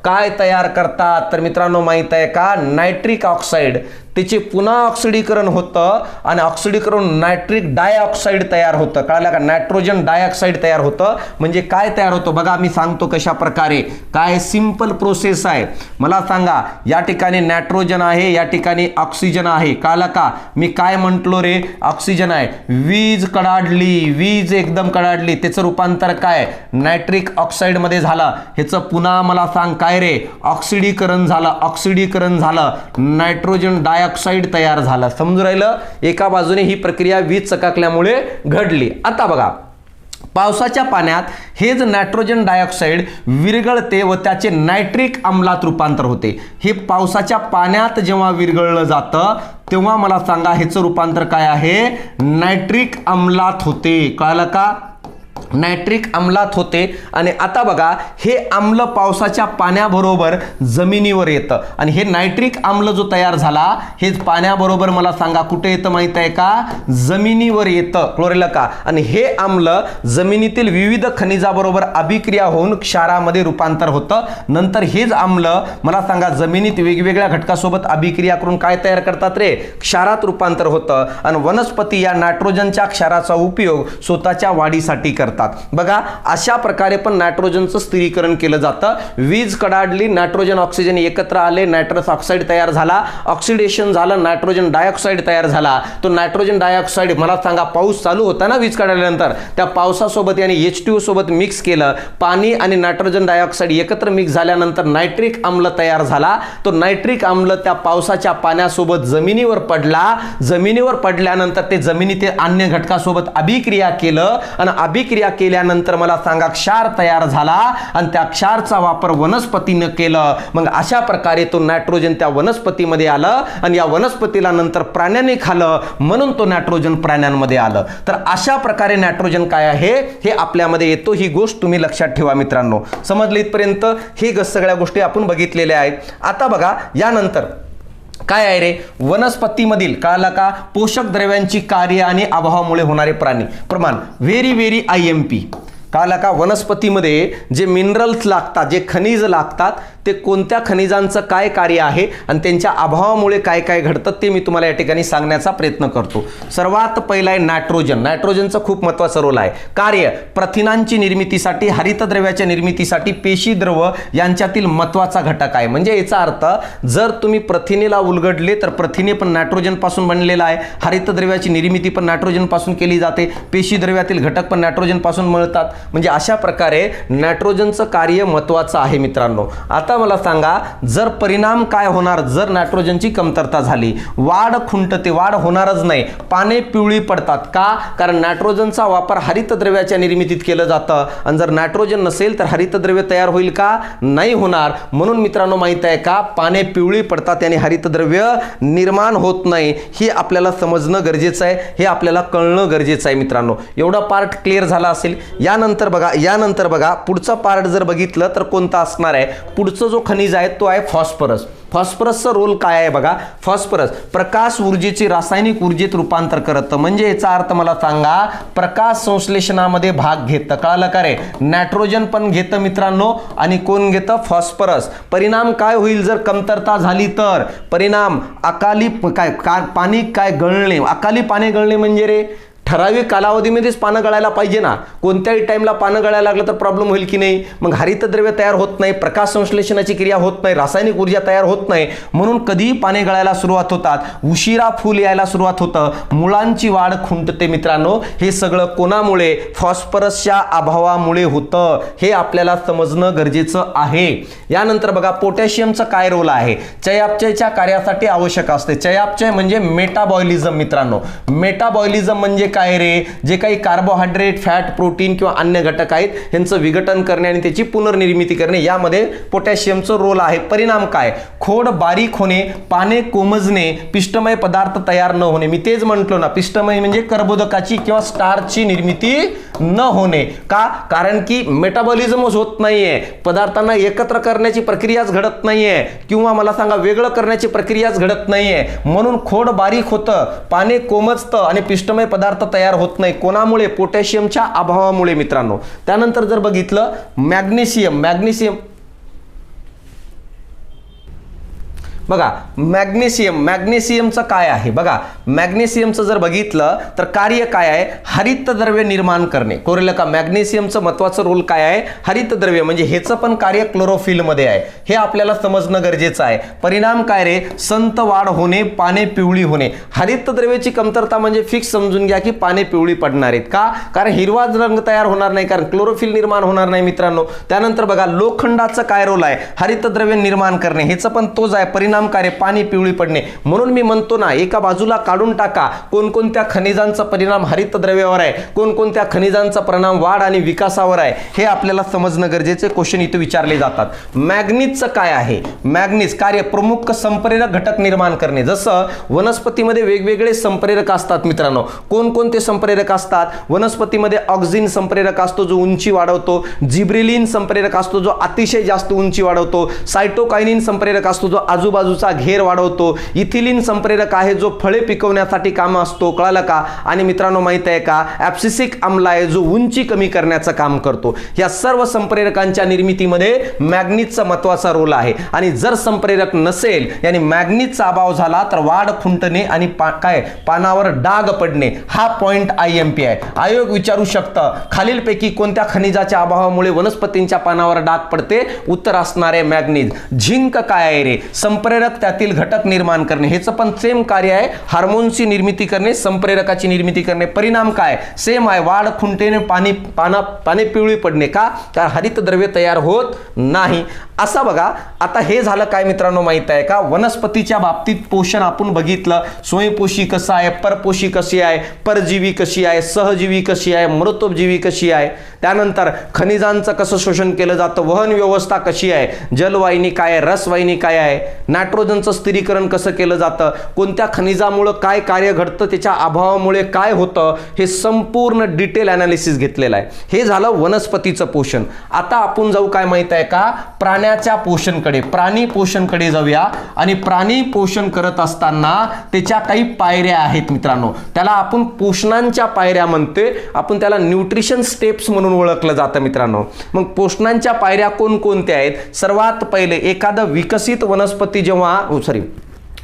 काय तयार करतात, तर मित्रांनो माहित आहे का, नायट्रिक ऑक्साईड. त्याचे पुन्हा ऑक्सिडीकरण होतं आणि ऑक्सिडीकरण नायट्रिक डायऑक्साईड तयार होतं. कळलं का? नायट्रोजन डायऑक्साईड तयार होतं. म्हणजे काय तयार होतं बघा, मी सांगतो कशा प्रकारे. काय सिंपल प्रोसेस आहे. मला सांगा, या ठिकाणी नायट्रोजन आहे, या ठिकाणी ऑक्सिजन आहे. कळलं का? मी काय म्हटलो रे? ऑक्सिजन आहे. वीज कडाडली, वीज एकदम कडाडली, त्याचं रूपांतर काय? नायट्रिक ऑक्साईड मध्ये झालं. ह्याचं पुन्हा मला सांग काय रे? ऑक्सिडीकरण झालं. ऑक्सिडीकरण झालं, नायट्रोजन डायऑक्साईड तयार झालं. समजून राहिलं? एका बाजूने ही प्रक्रिया वीज चकाकल्यामुळे घडली. आता बघा, पावसाच्या पाण्यात हेच नायट्रोजन डायऑक्साईड विरघळते व त्याचे नायट्रिक आम्लात रूपांतर होते. हे पावसाच्या पाण्यात जेव्हा विरघळलं जातं तेव्हा मला सांगा ह्याचं रूपांतर काय आहे? नायट्रिक आम्लात होते. कळलं का? नायट्रिक आम्लात होते. आणि आता बघा, हे आम्ल पावसाच्या पाण्याबरोबर जमिनीवर येतं आणि हे नायट्रिक आम्ल जो तयार झाला हे पाण्याबरोबर मला सांगा कुठे येतं माहित आहे का? जमिनीवर येतं. कळलं का? आणि हे आम्ल जमिनीतील विविध खनिजाबरोबर अभिक्रिया होऊन क्षारामध्ये रूपांतर होतं. नंतर हेच आम्ल मला सांगा जमिनीत वेगवेगळ्या घटकासोबत अभिक्रिया करून काय तयार करतात रे? क्षारात रूपांतर होतं. आणि वनस्पती या नायट्रोजनच्या क्षाराचा उपयोग स्वतःच्या वाढीसाठी करतात. बघा, अशा प्रकारे पण नायट्रोजनचं स्थिरीकरण केलं जातं. वीज कडाडली, नायट्रोजन ऑक्सिजन एकत्र आले, नायट्रस ऑक्साईड तयार झाला, ऑक्सिडेशन झालं, नायट्रोजन डायऑक्साईड तयार झाला. तो नायट्रोजन डायऑक्साईड मला सांगा पाऊस चालू होता ना वीज काढल्यानंतर, त्या पावसासोबत याने H2O सोबत मिक्स केलं. पाणी आणि नायट्रोजन डायऑक्साईड एकत्र मिक्स झाल्यानंतर नायट्रिक आम्ल तयार झाला. तो नायट्रिक आम्ल त्या पावसाच्या पाण्यासोबत जमिनीवर पडला. जमिनीवर पडल्यानंतर ते जमिनीतील अन्य घटकासोबत अभिक्रिया केलं आणि अभिक्रिया केल्यानंतर मला सांगा क्षार तयार झाला आणि त्या क्षारचा वापर वनस्पतीने केलं. मग अशा प्रकारे तो नायट्रोजन त्या वनस्पतीमध्ये आलं आणि या वनस्पतीला नंतर प्राण्यांनी खाल्लं, म्हणून तो नायट्रोजन प्राण्यांमध्ये आलं. तर अशा प्रकारे नायट्रोजन काय आहे हे आपल्यामध्ये येतो. ही गोष्ट तुम्ही लक्षात ठेवा मित्रांनो. समजले इथपर्यंत? हे सगळ्या गोष्टी आपण बघितलेल्या आहेत. आता बघा, यानंतर काय आहे रे? वनस्पतीमधील कळलं का? पोषक द्रव्यांची कार्य आणि अभावामुळे होणारे प्रमाण. Very IMP. कळलं का? वनस्पतीमध्ये जे मिनरल्स लागतात, जे खनिज लागतात, ते कोणत्या खनिजांचं काय कार्य आहे आणि त्यांच्या अभावामुळे काय काय घडतं ते मी तुम्हाला या ठिकाणी सांगण्याचा प्रयत्न करतो. सर्वात पहिला आहे नायट्रोजन. नायट्रोजनचं खूप महत्त्वाचं रोल आहे. कार्य: प्रथिनांची निर्मितीसाठी, हरितद्रव्याच्या निर्मितीसाठी पेशीद्रव यांच्यातील महत्त्वाचा घटक आहे. म्हणजे याचा अर्थ, जर तुम्ही प्रथिनेला उलगडले तर प्रथिने पण नायट्रोजन पासून बनलेला आहे. हरितद्रव्याची निर्मिती पण नायट्रोजन पासून केली जाते. पेशीद्रव्यातील घटक पण नायट्रोजन पासून मिळतात. म्हणजे अशा प्रकारे नायट्रोजनचं कार्य महत्त्वाचं आहे मित्रांनो. आता मला सांगा, जर परिणाम काय होणार जर नायट्रोजनची कमतरता झाली? वाढ खुंटते. वाढ होणारच नाही. पाने पिवळी पडतात. का? कारण नायट्रोजनचा वापर हरितद्रव्याच्या निर्मितीत केलं जातं आणि जर नायट्रोजन नसेल तर हरितद्रव्य तयार होईल का? नाही होणार. म्हणून मित्रांनो माहित आहे का? पाने पिवळी पडतात आणि हरितद्रव्य निर्माण होत नाही. हे आपल्याला समजणं गरजेचं आहे. हे आपल्याला कळणं गरजेचं आहे मित्रांनो. एवढा पार्ट क्लिअर झाला असेल. यानंतर बघा पुढचा पार्ट जर बघितलं तर कोणता असणार आहे? पुढचा जो खनिज आहे तो आहे फॉस्फरस. फॉस्फरसचा रोल काय आहे बघा? फॉस्फरस प्रकाश ऊर्जेचे रासायनिक ऊर्जेत रूपांतर करतं. म्हणजे याचा अर्थ मला सांगा, प्रकाश संश्लेषणामध्ये भाग घेतं. कळलं का रे? नायट्रोजन पण घेतं मित्रांनो. आणि कोण घेतं? फॉस्फरस. परिणाम काय होईल जर कमतरता झाली तर? परिणाम अकाली पाणी काय गळणे. अकाली पाणी गळणे म्हणजे रे ठराविक कालावधीमध्येच पानं गळायला पाहिजे ना. कोणत्याही टाइमला पानं गळायला लागलं तर प्रॉब्लेम होईल की नाही? मग हरितद्रव्य तयार होत नाही, प्रकाश संश्लेषणाची क्रिया होत नाही, रासायनिक ऊर्जा तयार होत नाही. म्हणून कधीही पाने गळायला सुरुवात होतात, उशिरा फूल यायला सुरुवात होतं, मुळांची वाढ खुंटते मित्रांनो. हे सगळं कोणामुळे? फॉस्फरसच्या अभावामुळे होतं. हे आपल्याला समजणं गरजेचं आहे. यानंतर बघा, पोटॅशियमचा काय रोल आहे? चयापचयच्या कार्यासाठी आवश्यक असते. चयापचय म्हणजे मेटाबॉलिझम मित्रांनो. मेटाबॉलिझम म्हणजे काय रे? जे काही कार्बोहायड्रेट, फॅट, प्रोटीन किंवा अन्य घटक आहेत यांचं विघटन करणे आणि त्याची पुनर्निर्मिती करणे यामध्ये पोटॅशियमचं रोल आहे. परिणाम काय? खोड बारीक होणे, पाने कोमजणे, पिष्टमय पदार्थ तयार न होणे. मी तेच म्हटलो ना, पिष्टमय म्हणजे कर्बोदकाची किंवा स्टार्चची निर्मिती न होणे. का? कारण की मेटाबॉलिझमच होत नाहीये, पदार्थांना एकत्र करण्याची प्रक्रियाच घडत नाहीये किंवा मला सांगा वेगळं करण्याची प्रक्रियाच घडत नाहीये. म्हणून खोड बारीक होतं, पाने कोमजतं आणि पिष्टमय पदार्थ तयार होत नाही. कोणामुळे? पोटॅशियमच्या अभावामुळे मित्रांनो. त्यानंतर जर बघितलं मॅग्नेशियम बघा मॅग्नेशियमचं काय आहे बघा, मॅग्नेशियमचं जर बघितलं तर कार्य काय आहे, हरितद्रव्य निर्माण करणे. कोरेला का मॅग्नेशियमचं महत्वाचं रोल काय आहे, हरितद्रव्य, म्हणजे ह्याचं पण कार्य क्लोरोफिल मध्ये आहे, हे आपल्याला समजणं गरजेचं आहे. परिणाम काय रे, संत वाढ होणे, पाने पिवळी होणे. हरितद्रव्याची कमतरता म्हणजे फिक्स समजून घ्या की पाने पिवळी पडणार आहेत. का, कारण हिरवा रंग तयार होणार नाही, कारण क्लोरोफिल निर्माण होणार नाही मित्रांनो. त्यानंतर बघा लोखंडाचं काय रोल आहे, हरितद्रव्य निर्माण करणे, ह्याचं पण तोच आहे. परिणाम काय रे, पाने पिवळी पडणे. म्हणून मी म्हणतो ना, एका बाजूला काढून टाका कोणकोणत्या खनिजांचा परिणाम हरितद्रव्यावर आहे, कोणकोणत्या खनिजांचा परिणाम वाढ आणि विकासावर आहे, हे आपल्याला समजणं गरजेचे. क्वेश्चन इथे विचारले जातात. मॅग्नीजचं काय आहे, मॅग्नीज कार्य प्रमुख संप्रेरक घटक निर्माण करणे. जसं वनस्पतीमध्ये वेगवेगळे संप्रेरक असतात मित्रांनो. कोणकोणते संप्रेरक असतात, वनस्पतीमध्ये ऑक्सिन संप्रेरक असतो जो उंची वाढवतो, जिब्रेलिन संप्रेरक असतो जो अतिशय जास्त उंची वाढवतो, सायटोकायनिन संप्रेरक असतो जो आजूबाजूचा घेर वाढवतो, इथिलिन संप्रेरक आहे जो फळे पिकवण्यासाठी काम असतो, कळालं का. आणि मित्रांनो माहित आहे का, ॲब्सिसिक आम्ल आहे जो उंची कमी करण्याचं काम करतो. या सर्व संप्रेरकांच्या निर्मितीमध्ये मॅग्नीजचा महत्वाचा रोल आहे. आणि जर संप्रेरक नसेल यानी मॅग्नीजचा अभाव झाला तर वाढ खुंटणे आणि काय पानावर डाग पडणे, हा पॉइंट IMP आहे. आयोग विचारू शकतं खालीलपैकी कोणत्या खनिजाच्या अभावामुळे वनस्पतींच्या पानावर डाग पडते, उत्तर असणार आहे मॅग्नीज. झिंक काय आहे रे, संप्रेरक त्यातील घटक निर्माण करणे, हेचं पण सेम कार्य आहे, हार्मोनची निर्मिती करणे, संप्रेरकाची निर्मिती करणे. परिणाम काय सेम आहे, वाढ खुंटणे, पाने पिवळी पडणे. का, कारण हरितद्रव्य तयार होत नाही. असा बघा. आता हे झालं काय मित्रांनो माहित आहे का, वनस्पतीच्या बाबतीत पोषण आपण बघितलं. स्वयंपोषी कसं आहे, परपोषी कशी आहे, परजीवी कशी आहे, सहजीवी कशी आहे, मृतोपजीवी कशी आहे. त्यानंतर खनिजांचं कसं शोषण केलं जातं, वहन व्यवस्था कशी आहे, जलवाहिनी काय आहे, रसवाहिनी काय आहे, नायट्रोजनचं स्थिरीकरण कसं केलं जातं, कोणत्या खनिजामुळे काय कार्य घडतं, त्याच्या अभावामुळे काय होतं, हे संपूर्ण डिटेल अनालिसिस घेतलेलं आहे. हे झालं वनस्पतीचं पोषण. आता आपण जाऊ काय माहित आहे का, प्राण्याच्या पोषणकडे, प्राणी पोषणकडे जाऊया. आणि प्राणी पोषण करत असताना त्याच्या काही पायऱ्या आहेत मित्रांनो, त्याला आपण पोषणांच्या पायऱ्या म्हणतोय. आपण त्याला न्यूट्रिशन स्टेप्स म्हणून ओळखलं जातं मित्रांनो. मग पोषणांच्या पायऱ्या कोणकोणत्या आहेत, सर्वात पहिले एखादं विकसित वनस्पती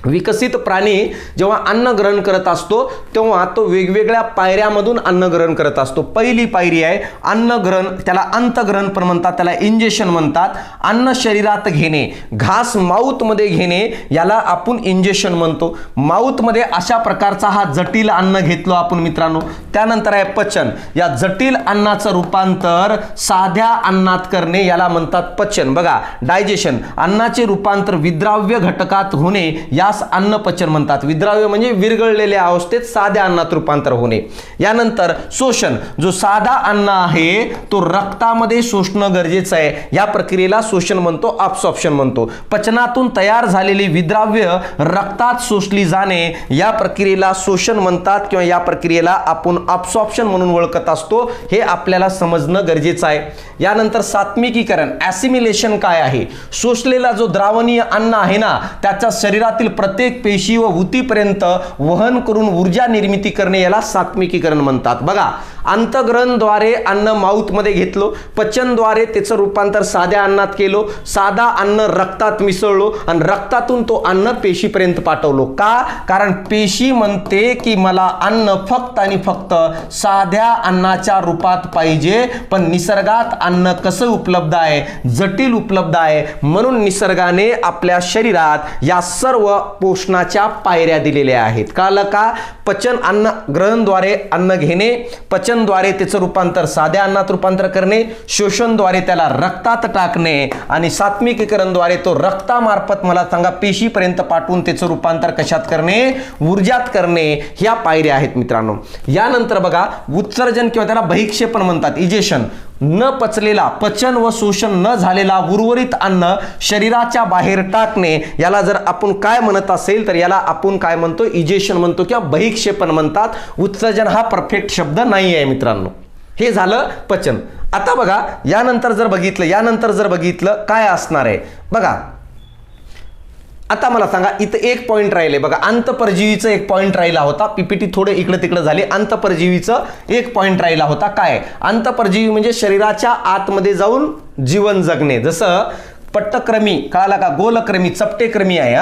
विकसित प्राणी जेव्हा अन्न ग्रहण करत असतो तेव्हा तो वेगवेगळ्या पायऱ्यामधून अन्न ग्रहण करत असतो. पहिली पायरी आहे अन्न ग्रहण, त्याला अंतग्रहण पण म्हणतात, त्याला इंजेक्शन म्हणतात. अन्न शरीरात घेणे, घास माउथ मध्ये घेणे, याला आपण इंजेक्शन म्हणतो. माउथ मध्ये अशा प्रकारचा हा जटिल अन्न घेतलो आपण मित्रांनो. त्यानंतर आहे पचन, या जटिल अन्नाचं रूपांतर साध्या अन्नात करणे, याला म्हणतात पचन. बघा डायजेशन, अन्नाचे रूपांतर विद्राव्य घटकात होणे, या अन्न पचन म्हणतात. विद्राव्य म्हणजे विरघळलेल्या अवस्थेत साध्या अन्नात रूपांतर होणे. यानंतर शोषण, जो साधा अन्न आहे तो रक्तामध्ये शोषणं गरजेचं आहे, या प्रक्रियेला शोषण म्हणतो, अब्सॉर्प्शन म्हणतो. पचनातून तयार झालेली विद्राव्य रक्तात शोषली जाणे, या प्रक्रियेला शोषण म्हणतात किंवा या प्रक्रियेला आपण अब्सॉर्प्शन म्हणून ओळखत असतो. हे आपल्याला समजणं गरजेचं आहे. यानंतर सात्मिकीकरण, ॲसिमिलेशन काय आहे, शोषलेला जो द्रावणीय अन्न आहे ना त्याच्या शरीरातील प्रत्येक पेशी व ऊतीपर्यंत वहन करून ऊर्जा निर्मिती करणे, याला सात्मिकीकरण म्हणतात. बघा अंतग्रहणद्वारे अन्न माउथ मध्ये घेतलो, पचनद्वारे त्याचं रूपांतर साध्या अन्नात केलो, साधा अन्न रक्तात मिसळलो आणि रक्तातून तो अन्न पेशीपर्यंत पाठवलो. का, कारण पेशी म्हणते की मला अन्न फक्त आणि फक्त साध्या अन्नाच्या रूपात पाहिजे, पण निसर्गात अन्न कसं उपलब्ध आहे, जटिल उपलब्ध आहे. म्हणून निसर्गाने आपल्या शरीरात या सर्व पोषणाच्या पायऱ्या दिलेल्या आहेत. कळलं का, पचन अन्न ग्रहणद्वारे अन्न घेणे, पचनद्वारे त्याचं रूपांतर साध्या अन्नात रूपांतर करणे, शोषणद्वारे त्याला रक्तात टाकणे आणि सात्मिकीकरणद्वारे तो रक्तामार्फत मला सांगा पेशीपर्यंत पाठवून त्याचं रूपांतर कशात करणे, ऊर्जात करणे. ह्या पायऱ्या आहेत मित्रांनो. यानंतर बघा उत्सर्जन किंवा त्याला बहिक्षेपण म्हणतात, इजेशन. न पचलेला, पचन व शोषण न झालेला उर्वरित अन्न शरीराच्या बाहेर टाकणे, याला जर आपण काय म्हणत असेल तर याला आपण काय म्हणतो, इजेशन म्हणतो किंवा बहिक्षेपण म्हणतात. उत्सर्जन हा परफेक्ट शब्द नाही आहे मित्रांनो. हे झालं पचन. आता बघा यानंतर जर बघितलं काय असणार आहे बघा. आता मला सांगा इथं एक पॉइंट राहिले बघा, अंतपरजीवीचं एक पॉइंट राहिला होता. पीपीटी थोडे इकडे तिकडे झाले. अंतपरजीवीचं एक पॉइंट राहिला होता. काय अंतपरजीवी म्हणजे शरीराच्या आतमध्ये जाऊन जीवन जगणे. जसं पट्टक्रमी कळाला का, गोलक्रमी चपटेक्रमी आहे,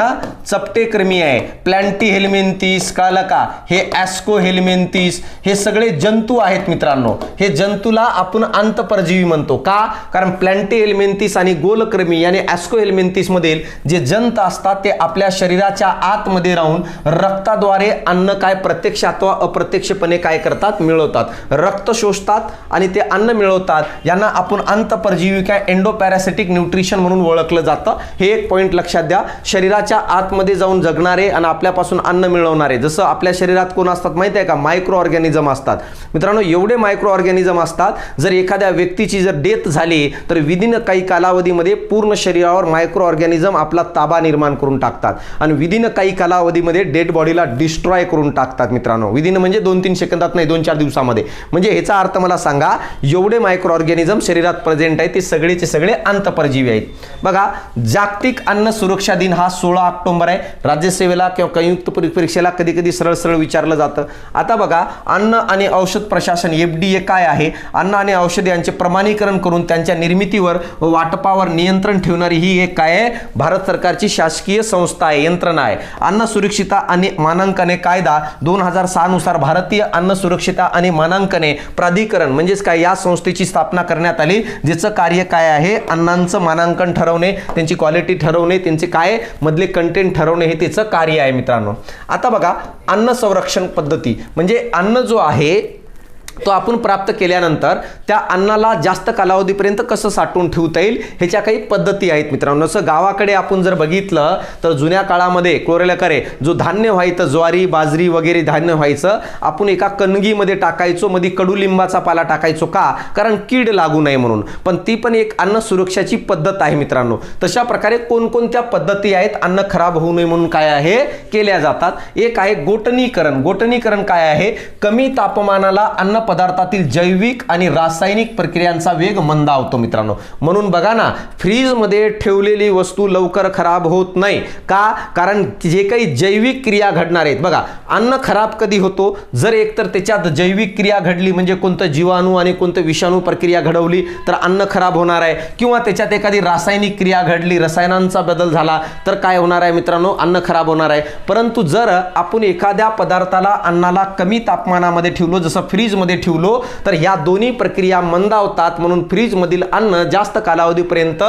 चपटेक्रमी आहे, प्लॅन्टीहेल्मिंथिस कळाला का, हे ॲस्कोहेल्मिंथिस, हे सगळे जंतू आहेत मित्रांनो. हे जंतूला आपण अंतःपरजीवी म्हणतो का, कारण प्लॅन्टीहेल्मिंथिस आणि गोलक्रमी आणि ॲस्कोहेल्मिंथिस मधील जे जंत असतात ते आपल्या शरीराच्या आतमध्ये राहून रक्ताद्वारे अन्न काय प्रत्यक्ष अथवा अप्रत्यक्षपणे काय करतात, मिळवतात, रक्त शोषतात आणि ते अन्न मिळवतात. यांना आपण अंतःपरजीवी काय एंडोपॅरासिटिक न्यूट्रिशन म्हणून ओळखलं जातं. हे एक पॉइंट लक्षात द्या. शरीराच्या आतमध्ये जाऊन जगणारे आणि आपल्यापासून अन्न मिळवणारे, जसं आपल्या शरीरात कोण असतात माहिती आहे का, मायक्रो ऑर्गॅनिझम असतात मित्रांनो. एवढे मायक्रो ऑर्गॅनिझम असतात, जर एखाद्या व्यक्तीची जर डेथ झाली तर विदिन काही कालावधीमध्ये पूर्ण शरीरावर मायक्रो ऑर्गॅनिझम आपला ताबा निर्माण करून टाकतात आणि विदिन काही कालावधीमध्ये डेड बॉडीला डिस्ट्रॉय करून टाकतात मित्रांनो. विदिन म्हणजे 2-3 सेकंदात नाही, 2-4 दिवसामध्ये. म्हणजे ह्याचा अर्थ मला सांगा, एवढे मायक्रो ऑर्गॅनिझम शरीरात प्रेझेंट आहे ते सगळेचे सगळे अंतःपरजीवी आहेत. बघा, जागतिक अन्न सुरक्षा दिन हा 16 ऑक्टोबर आहे. राज्यसेवेला किंवा संयुक्त परीक्षेला कधी कधी सरळ सरळ विचारलं जातं. आता बघा, अन्न आणि औषध प्रशासन FDA काय आहे, अन्न आणि औषध यांचे प्रमाणीकरण करून त्यांच्या निर्मितीवर व वाटपावर नियंत्रण ठेवणारी ही एक काय आहे, भारत सरकारची शासकीय संस्था आहे, यंत्रणा आहे. अन्न सुरक्षिता आणि मानांकने कायदा 2006 नुसार भारतीय अन्न सुरक्षिता आणि मानांकने प्राधिकरण म्हणजेच काय, या संस्थेची स्थापना करण्यात आली, ज्याचं कार्य काय आहे, अन्नांचं मानांकन ठरवणे, त्यांची क्वालिटी ठरवणे, त्यांचे काय मधले कंटेंट ठरवणे, हे त्याचं कार्य आहे मित्रांनो. आता बघा, अन्न संरक्षण पद्धती म्हणजे अन्न जो आहे तो आपण प्राप्त केल्यानंतर त्या अन्नाला जास्त कालावधीपर्यंत कसं साठवून ठेवता येईल ह्याच्या काही पद्धती आहेत मित्रांनो. जसं गावाकडे आपण जर बघितलं तर जुन्या काळामध्ये क्लोरेलकारे जो धान्य व्हायचं, ज्वारी बाजरी वगैरे धान्य व्हायचं, आपण एका कणगीमध्ये टाकायचो, मध्ये कडुलिंबाचा पाला टाकायचो का, कारण कीड लागू नये म्हणून. पण ती पण एक अन्न सुरक्षाची पद्धत आहे मित्रांनो. तशा प्रकारे कोणकोणत्या पद्धती आहेत अन्न खराब होऊ नये म्हणून काय आहे केल्या जातात. एक आहे गोटनीकरण. गोटनीकरण काय आहे, कमी तापमानाला अन्न पदार्थातील जैविक आणि रासायनिक प्रक्रियांचा वेग मंदावतो मित्रांनो. म्हणून बघा ना, फ्रीज मध्ये ठेवलेली वस्तू लवकर खराब होत नाही का, कारण जे काही जैविक क्रिया घडणार आहेत. बघा, अन्न खराब कधी होतो, जर एकतर त्याच्यात जैविक क्रिया घडली म्हणजे कोणतं जीवाणू आणि कोणतं विषाणू प्रक्रिया घडवली तर अन्न खराब होणार आहे, किंवा त्याच्यात एखादी रासायनिक क्रिया घडली, रसायनांचा बदल झाला तर काय होणार आहे मित्रांनो, अन्न खराब होणार आहे. परंतु जर आपण एखाद्या पदार्थाला अन्नाला कमी तापमानामध्ये ठेवलो, जसं फ्रीज मध्ये ठेवलो, तर या दोन्ही प्रक्रिया मंदावतात. म्हणून फ्रीज मधील अन्न जास्त कालावधीपर्यंत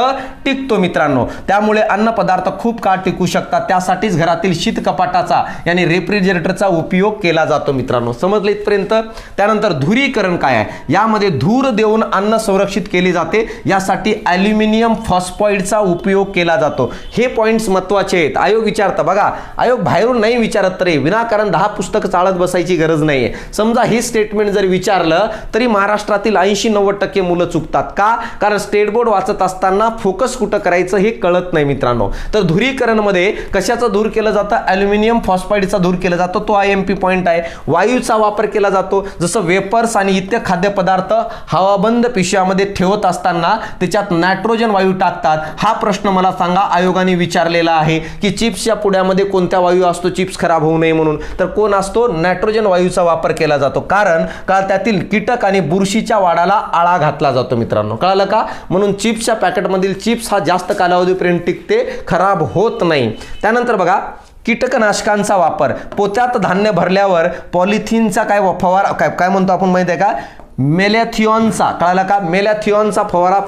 टिकतो मित्रांनो. त्यामुळे अन्न पदार्थ खूप काळ टिकू शकतात. त्यासाठीच घरातील शीत कपाटाचा यानी रेफ्रिजरेटरचा उपयोग केला जातो मित्रांनो. समजलं इथपर्यंत. त्यानंतर धुरीकरण काय आहे, यामध्ये धूर देऊन अन्न संरक्षित केले जाते. यासाठी ॲल्युमिनियम फॉस्फाईडचा उपयोग केला जातो. हे पॉइंट्स महत्त्वाचे आहेत. आयोग विचारता बघा, आयोग बाहेरून नाही विचारत तरी विनाकारण 10 पुस्तकं चाळत बसायची गरज नाहीये. समजा हे स्टेटमेंट जर विचारलं तरी महाराष्ट्रातील 80-90% मुलं चुकतात का, कारण स्टेट बोर्ड वाचत असताना फोकस कुठं करायचं हे कळत नाही मित्रांनो. तर धुरीकरण मध्ये कशाचा धूर केला जातं, ॲल्युमिनियम फॉस्फाईडचा धूर केला जातो. तो IMP पॉइंट आहे. वायूचा वापर केला जातो, जसं वेपर्स आणि इतर खाद्यपदार्थ हवाबंद पिशव्यामध्ये ठेवत असताना त्याच्यात नायट्रोजन वायू टाकतात. हा प्रश्न मला सांगा आयोगाने विचारलेला आहे की चिप्सच्या पुड्यामध्ये कोणत्या वायू असतो चिप्स खराब होऊ नये म्हणून, तर कोण असतो, नायट्रोजन वायूचा वापर केला जातो. कारण त्यातील कीटक आणि बुरशीच्या वाढाला आळा घातला जातो मित्रांनो. कळालं का. म्हणून चिप्सच्या पॅकेटमधील चिप्स हा जास्त कालावधीपर्यंत टिकते, खराब होत नाही. त्यानंतर बघा, कीटकनाशकांचा वापर. पोत्यात धान्य भरल्यावर पॉलिथिनचा काय फवारा काय म्हणतो आपण माहिती आहे का, मेलॅथिओनचा. कळाला का, मेलॅथिओनचा फवारा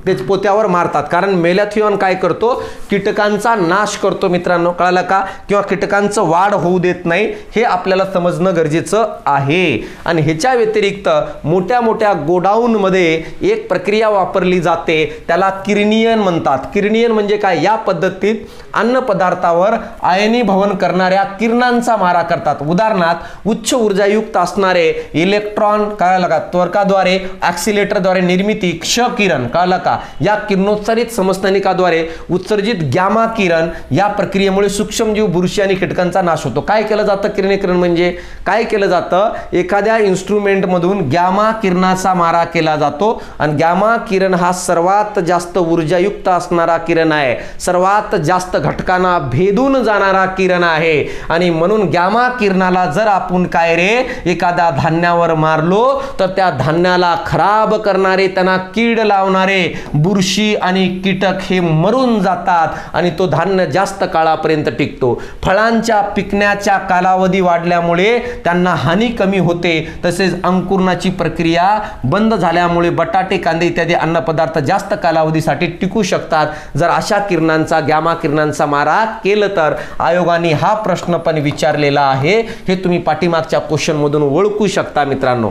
तेच पोत्यावर मारतात, कारण मेलॅथिओन काय करतो, कीटकांचा नाश करतो मित्रांनो. कळालं का, किंवा कीटकांचं वाढ होऊ देत नाही, हे आपल्याला समजणं गरजेचं आहे. आणि ह्याच्या व्यतिरिक्त मोठ्या मोठ्या गोडाऊन मध्ये एक प्रक्रिया वापरली जाते, त्याला किरणीयन म्हणतात. किरणीयन म्हणजे काय, या पद्धतीत अन्न पदार्थावर आयनीभवन करणाऱ्या किरणांचा मारा करतात. उदाहरणार्थ उच्च ऊर्जायुक्त असणारे इलेक्ट्रॉन कळालं का त्वरकाद्वारे ॲक्सिलेटरद्वारे निर्मिती क्ष किरण. कळालं का, या किरणोत्सर्जित समस्थानिकाद्वारे उत्सर्जित गॅमा किरण या प्रक्रियेमुळे सूक्ष्मजीव बुरशी आणि कीटकांचा नाश होतो. काय केलं जातं, किरणीकरण म्हणजे काय केलं जातं, एखाद्या इन्स्ट्रुमेंट मधून गॅमा किरणाचा मारा केला जातो आणि गॅमा किरण हा सर्वात जास्त ऊर्जायुक्त असणारा किरण आहे, सर्वात जास्त घटकांना भेदून जाणारा किरण आहे. आणि म्हणून गॅमा किरणाला जर आपण काय रे एखाद्या धान्यावर मारलो तर त्या धान्याला खराब करणारे, त्यांना कीड लावणारे बुरशी आणि कीटक हे मरून जातात आणि तो धान्य जास्त काळापर्यंत टिकतो. फळांच्या पिकण्याच्या कालावधी वाढल्यामुळे त्यांना हानी कमी होते. तसेच अंकुरणाची प्रक्रिया बंद झाल्यामुळे बटाटे, कांदे इत्यादी अन्नपदार्थ जास्त कालावधीसाठी टिकू शकतात. जर अशा किरणांचा, गॅमा किरणांचा मारा केलं तर आयोगाने हा प्रश्न पण विचारलेला आहे. हे तुम्ही पाठीमागच्या क्वेश्चन मधून ओळखू शकता मित्रांनो.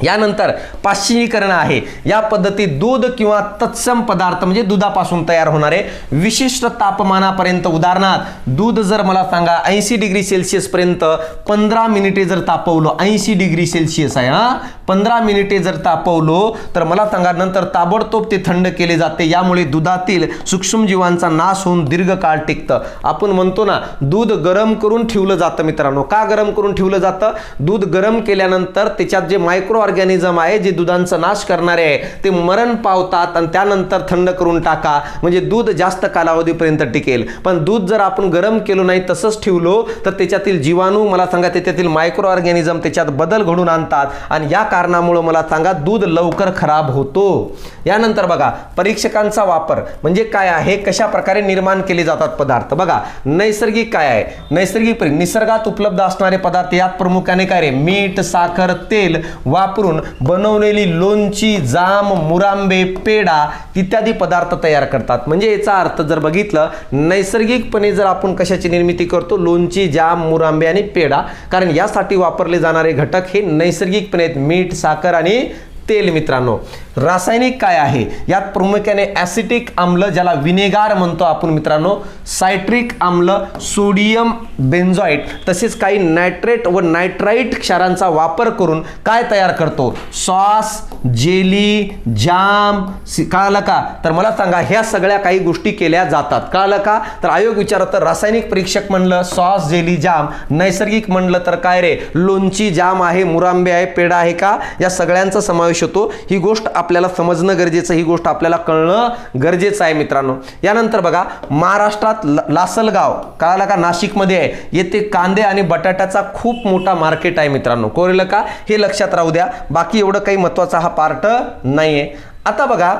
यानंतर पाश्चनीकरण आहे. या पद्धतीत दूध किंवा तत्सम पदार्थ म्हणजे दुधापासून तयार होणारे विशिष्ट तापमानापर्यंत, उदाहरणार्थ दूध जर मला सांगा 80 डिग्री सेल्सिअस पर्यंत 15 मिनिटे जर तापवलं, 80 डिग्री सेल्सिअस आहे हा, 15 मिनिटे जर तापवलो तर मला सांगा नंतर ताबडतोब ते थंड केले जाते. यामुळे दुधातील सूक्ष्मजीवांचा नाश होऊन दीर्घकाळ टिकतं. आपण म्हणतो ना दूध गरम करून ठेवलं जातं मित्रांनो. का गरम करून ठेवलं जातं? दूध गरम केल्यानंतर त्याच्यात जे मायक्रो ऑर्गॅनिझम आहे, जे दुधांचा नाश करणारे आहे, ते मरण पावतात आणि त्यानंतर थंड करून टाका, म्हणजे दूध जास्त कालावधीपर्यंत टिकेल. पण दूध जर आपण गरम केलो नाही, तसंच ठेवलो तर त्याच्यातील जीवाणू, मला सांगा त्याच्यातील मायक्रो ऑर्गॅनिझम त्याच्यात बदल घडून आणतात आणि या कारणामुळे मला सांगा दूध लवकर खराब होतो. यानंतर बघा परीक्षकांचा वापर म्हणजे काय आहे, कशा प्रकारे निर्माण केले जातात पदार्थ. बघा नैसर्गिक काय आहे, नैसर्गिक निसर्गात उपलब्ध असणारे पदार्थ, यात प्रामुख्याने काय रे, मीठ, साखर, तेल वापरून बनवलेली लोणची, जाम, मुरांबे, पेढा इत्यादी पदार्थ तयार करतात. म्हणजे याचा अर्थ जर बघितलं, नैसर्गिकपणे जर आपण कशाची निर्मिती करतो, लोणची, जाम, मुरांबे आणि पेढा, कारण यासाठी वापरले जाणारे घटक हे नैसर्गिकपणे आहेत, मीठ, साखर आणि तेल मित्रांनो. रासायनिक काय आहे, यात प्रामुख्याने ॲसिटिक आम्ल ज्याला विनेगार म्हणतो आपण मित्रांनो, सायट्रिक आम्ल, सोडियम बेन्झोएट, तसेच काही नायट्रेट व नायट्राइट क्षारांचा वापर करून काय तयार करतो, सॉस, जेली, जाम. कळलं का? तर मला सांगा ह्या सगळ्या काही गोष्टी केल्या जातात. कळलं का? तर आयोग विचारत रासायनिक परीक्षक म्हणलं सॉस, जेली, जाम, नैसर्गिक म्हणलं तर काय रे, लोणची, जाम आहे, मुरांबे आहे, पेढा आहे का, या सगळ्यांचा समावेश होतो. ही गोष्ट आपल्याला समजणं गरजेचं, ही गोष्ट आपल्याला कळणं गरजेचं आहे मित्रांनो. यानंतर बघा महाराष्ट्रात लासलगाव, कळाला का, नाशिकमध्ये आहे, येथे कांदे आणि बटाट्याचा खूप मोठा मार्केट आहे मित्रांनो. कळलं का? हे लक्षात राहू द्या. बाकी एवढं काही महत्त्वाचा हा पार्ट नाहीये. आता बघा,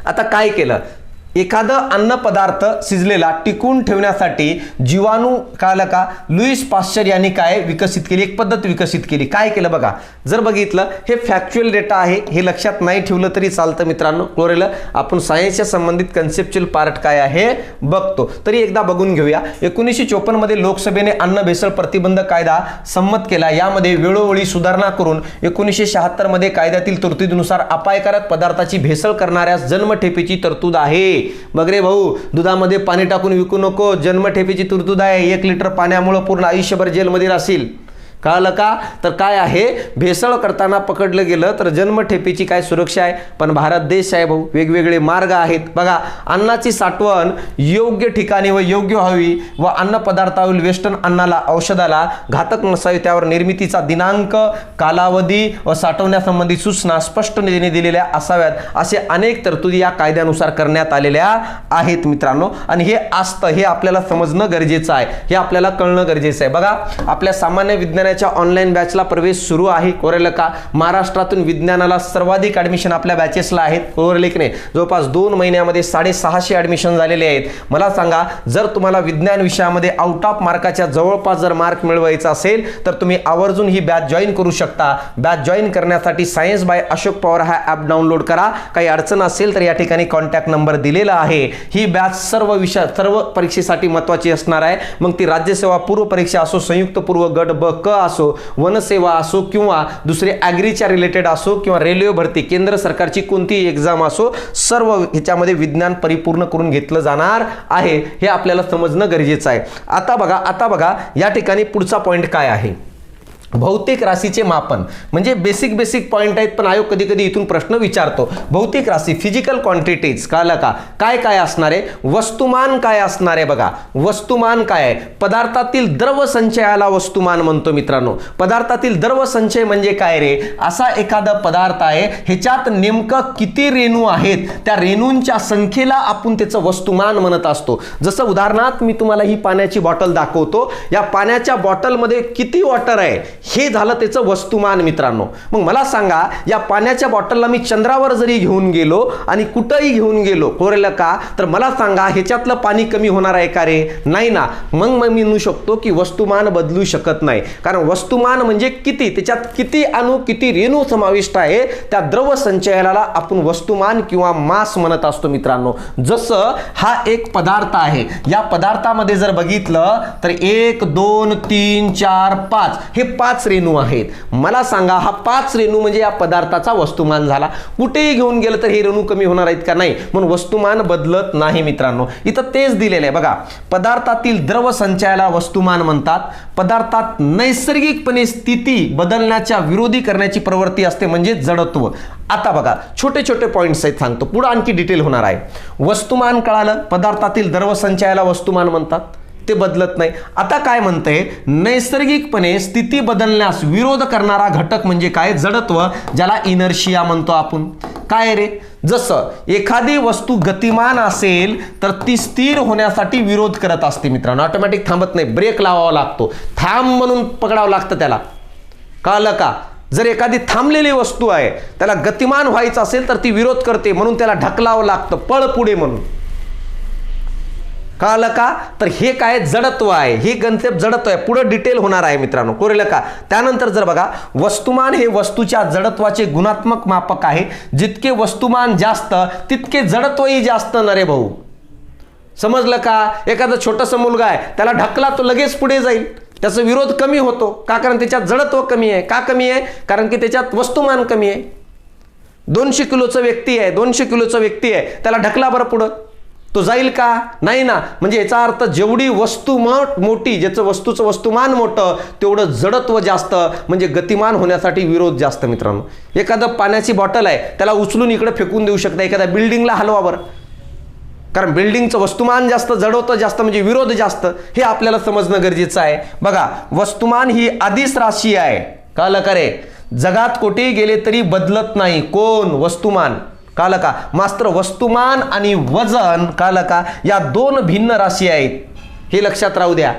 आता काय केलं, एखादं अन्नपदार्थ शिजलेला टिकून ठेवण्यासाठी जीवाणू, कळलं का, लुईस पाश्चर यांनी काय विकसित केली, एक पद्धत विकसित केली. काय केलं बघा, जर बघितलं हे फॅक्च्युअल डेटा आहे, हे लक्षात नाही ठेवलं तरी चालतं मित्रांनो. कळलं? आपण सायन्सच्या संबंधित कन्सेप्च्युअल पार्ट काय आहे बघतो, तरी एकदा बघून घेऊया. 1954 मध्ये लोकसभेने अन्न भेसळ प्रतिबंध कायदा संमत केला. यामध्ये वेळोवेळी सुधारणा करून 1976 मध्ये कायद्यातील तरतुदीनुसार अपायकारक पदार्थाची भेसळ करणाऱ्यास जन्मठेपेची तरतूद आहे. बघ रे भाऊ, दुधामध्ये पाणी टाकून विकू नको, जन्मठेपेची तरतूद आहे. 1 लिटर पाण्यामुळे पूर्ण आयुष्यभर जेलमध्ये राहशील. कळलं का? तर काय आहे, भेसळ करताना पकडलं गेलं तर जन्मठेपेची काय सुरक्षा आहे. पण भारत देश आहे भाऊ, वेगवेगळे मार्ग आहेत. बघा, अन्नाची साठवण योग्य ठिकाणी व योग्य व्हावी व अन्न पदार्थावरील वेस्टर्न अन्नाला, औषधाला घातक नसावी, त्यावर निर्मितीचा दिनांक, कालावधी व साठवण्यासंबंधी सूचना स्पष्टपणे दिलेल्या असाव्यात, असे अनेक तरतुदी या कायद्यानुसार करण्यात आलेल्या आहेत मित्रांनो. आणि हे असतं, हे आपल्याला समजणं गरजेचं आहे, हे आपल्याला कळणं गरजेचं आहे. बघा, आपल्या सामान्य विज्ञान ऑनलाइन बॅचला प्रवेश सुरू आहे. कळलं का? महाराष्ट्रातून विज्ञानाला सर्वाधिक ऍडमिशन आपल्या बॅचेसला आहेत. कळलं की नाही? जवळपास 2 महिन्यामध्ये 650 ऍडमिशन झालेले आहेत. मला सांगा, जर तुम्हाला विज्ञान विषयामध्ये आउट ऑफ मार्काच्या जवळपास जर मार्क मिळवायचा असेल तर तुम्ही आवर्जून ही बॅच जॉईन करू शकता. बॅच जॉईन करण्यासाठी सायन्स बाय अशोक पवार हा ॲप डाउनलोड करा. काही अडचण असेल तर या ठिकाणी कॉन्टॅक्ट नंबर दिलेला आहे. ही बॅच सर्व विषय, सर्व परीक्षेसाठी महत्त्वाची असणार आहे. मग ती राज्यसेवा पूर्व परीक्षा असो, संयुक्त पूर्व गट ब क असो, वनसेवा असो, किंवा दुसरे ॲग्रीच्या रिलेटेड असो, किंवा रेल्वे भरती, केंद्र सरकारची कोणतीही एक्झाम असो, सर्व ह्याच्यामध्ये विज्ञान परिपूर्ण करून घेतलं जाणार आहे. हे आपल्याला समजणं गरजेचं आहे. आता बघा या ठिकाणी पुढचा पॉइंट काय आहे, भौतिक राशीचे मापन. म्हणजे बेसिक पॉइंट आहेत, पण आयोग कधी कधी इथून प्रश्न विचारतो. भौतिक राशी, फिजिकल क्वांटिटीज, कळलं का, काय असणार आहे, वस्तुमान काय असणार आहे. बघा, वस्तुमान काय आहे, पदार्थातील द्रव संचयाला वस्तुमान म्हणतो मित्रांनो. पदार्थातील द्रव संचय म्हणजे काय रे, असा एखादा पदार्थ आहे, ह्याच्यात नेमकं किती रेणू आहेत, त्या रेणूंच्या संख्येला आपण त्याचं वस्तुमान म्हणत असतो. जसं उदाहरणार्थ मी तुम्हाला ही पाण्याची बॉटल दाखवतो, या पाण्याच्या बॉटलमध्ये किती वॉटर आहे हे झालं त्याचं वस्तुमान मित्रांनो. मग मला सांगा, या पाण्याच्या बॉटलला मी चंद्रावर जरी घेऊन गेलो आणि कुठंही घेऊन गेलो, कोरेला का, तर मला सांगा ह्याच्यातलं पाणी कमी होणार आहे का रे? नाही ना. मग मी म्हणू शकतो की वस्तुमान बदलू शकत नाही, कारण वस्तुमान म्हणजे किती, त्याच्यात किती अणू किती रेणू समाविष्ट आहे, त्या द्रव संचयनाला आपण वस्तुमान किंवा मास म्हणत असतो मित्रांनो. जसं हा एक पदार्थ आहे, या पदार्थामध्ये जर बघितलं तर 1 2 3 4 5 हे 5 रेणू आहेत. मला सांगा, हा 5 रेणू म्हणजे या पदार्थाचा वस्तुमान झाला. कुठेही घेऊन गेलं तर हे रेणू कमी होणार आहेत का? नाही. म्हणून वस्तुमान बदलत नाही मित्रांनो. इथं तेच दिलेलं आहे बघा, पदार्थातील द्रव संचयाला वस्तुमान म्हणतात. पदार्थात नैसर्गिकपणे स्थिती बदलण्याच्या विरोधी करण्याची प्रवृत्ती असते म्हणजे जडत्व. आता बघा, छोटे छोटे पॉइंट्स आहेत, सांगतो, पुढे आणखी डिटेल होणार आहे. वस्तुमान कळालं, पदार्थातील द्रव संचयाला वस्तुमान म्हणतात, ते बदलत नाही. आता काय म्हणते, नैसर्गिकपणे स्थिती बदलण्यास विरोध करणारा घटक म्हणजे काय? जडत्व, ज्याला इनर्शिया म्हणतो आपण. काय रे? जसं एखादी वस्तू गतिमान असेल तर ती स्थिर होण्यासाठी विरोध करत असते मित्रांनो. ऑटोमॅटिक थांबत नाही, ब्रेक लावावा लागतो, थांब म्हणून पकडावं लागतं त्याला. कळलं का? जर एखादी थांबलेली वस्तू आहे, त्याला गतिमान व्हायचं असेल तर ती विरोध करते, म्हणून त्याला ढकलावं लागतं, पळ पुढे म्हणून. कळलं का? तर हे काय? जडत्व आहे. हे कन्सेप्ट जडत्व आहे, पुढे डिटेल होणार आहे मित्रांनो. कोरेलं का? त्यानंतर जर बघा, वस्तुमान हे वस्तूच्या जडत्वाचे गुणात्मक मापक आहे. जितके वस्तुमान जास्त तितके जडत्वही जास्त ना रे भाऊ. समजलं का? एखादा छोटासा मुलगा आहे, त्याला ढकला तो लगेच पुढे जाईल, त्याचा विरोध कमी होतो का? कारण त्याच्यात जडत्व कमी आहे. का कमी आहे? कारण की त्याच्यात वस्तुमान कमी आहे. 200 किलोचा व्यक्ती आहे, 200 किलोचा व्यक्ती आहे, त्याला ढकला बरं पुढं, तो जाईल का? नाही ना. म्हणजे याचा अर्थ जेवढी वस्तू मोठी, ज्याचं वस्तूचं वस्तुमान मोठं, तेवढं जडत्व जास्त, म्हणजे गतिमान होण्यासाठी विरोध जास्त मित्रांनो. एखादं पाण्याची बॉटल आहे, त्याला उचलून इकडे फेकून देऊ शकता, एखाद्या बिल्डिंगला हलवा बरं, कारण बिल्डिंगचं वस्तुमान जास्त, जडत्व जास्त, म्हणजे विरोध जास्त. हे आपल्याला समजणं गरजेचं आहे. बघा, वस्तुमान ही आधीच राशी आहे. कळलं का रे? जगात कुठेही गेले तरी बदलत नाही. कोण? वस्तुमान. कळलं का? मात्र वस्तुमान आणि वजन, कळलं का, या 2 भिन्न राशी आहेत. हे लक्षात राहू द्या.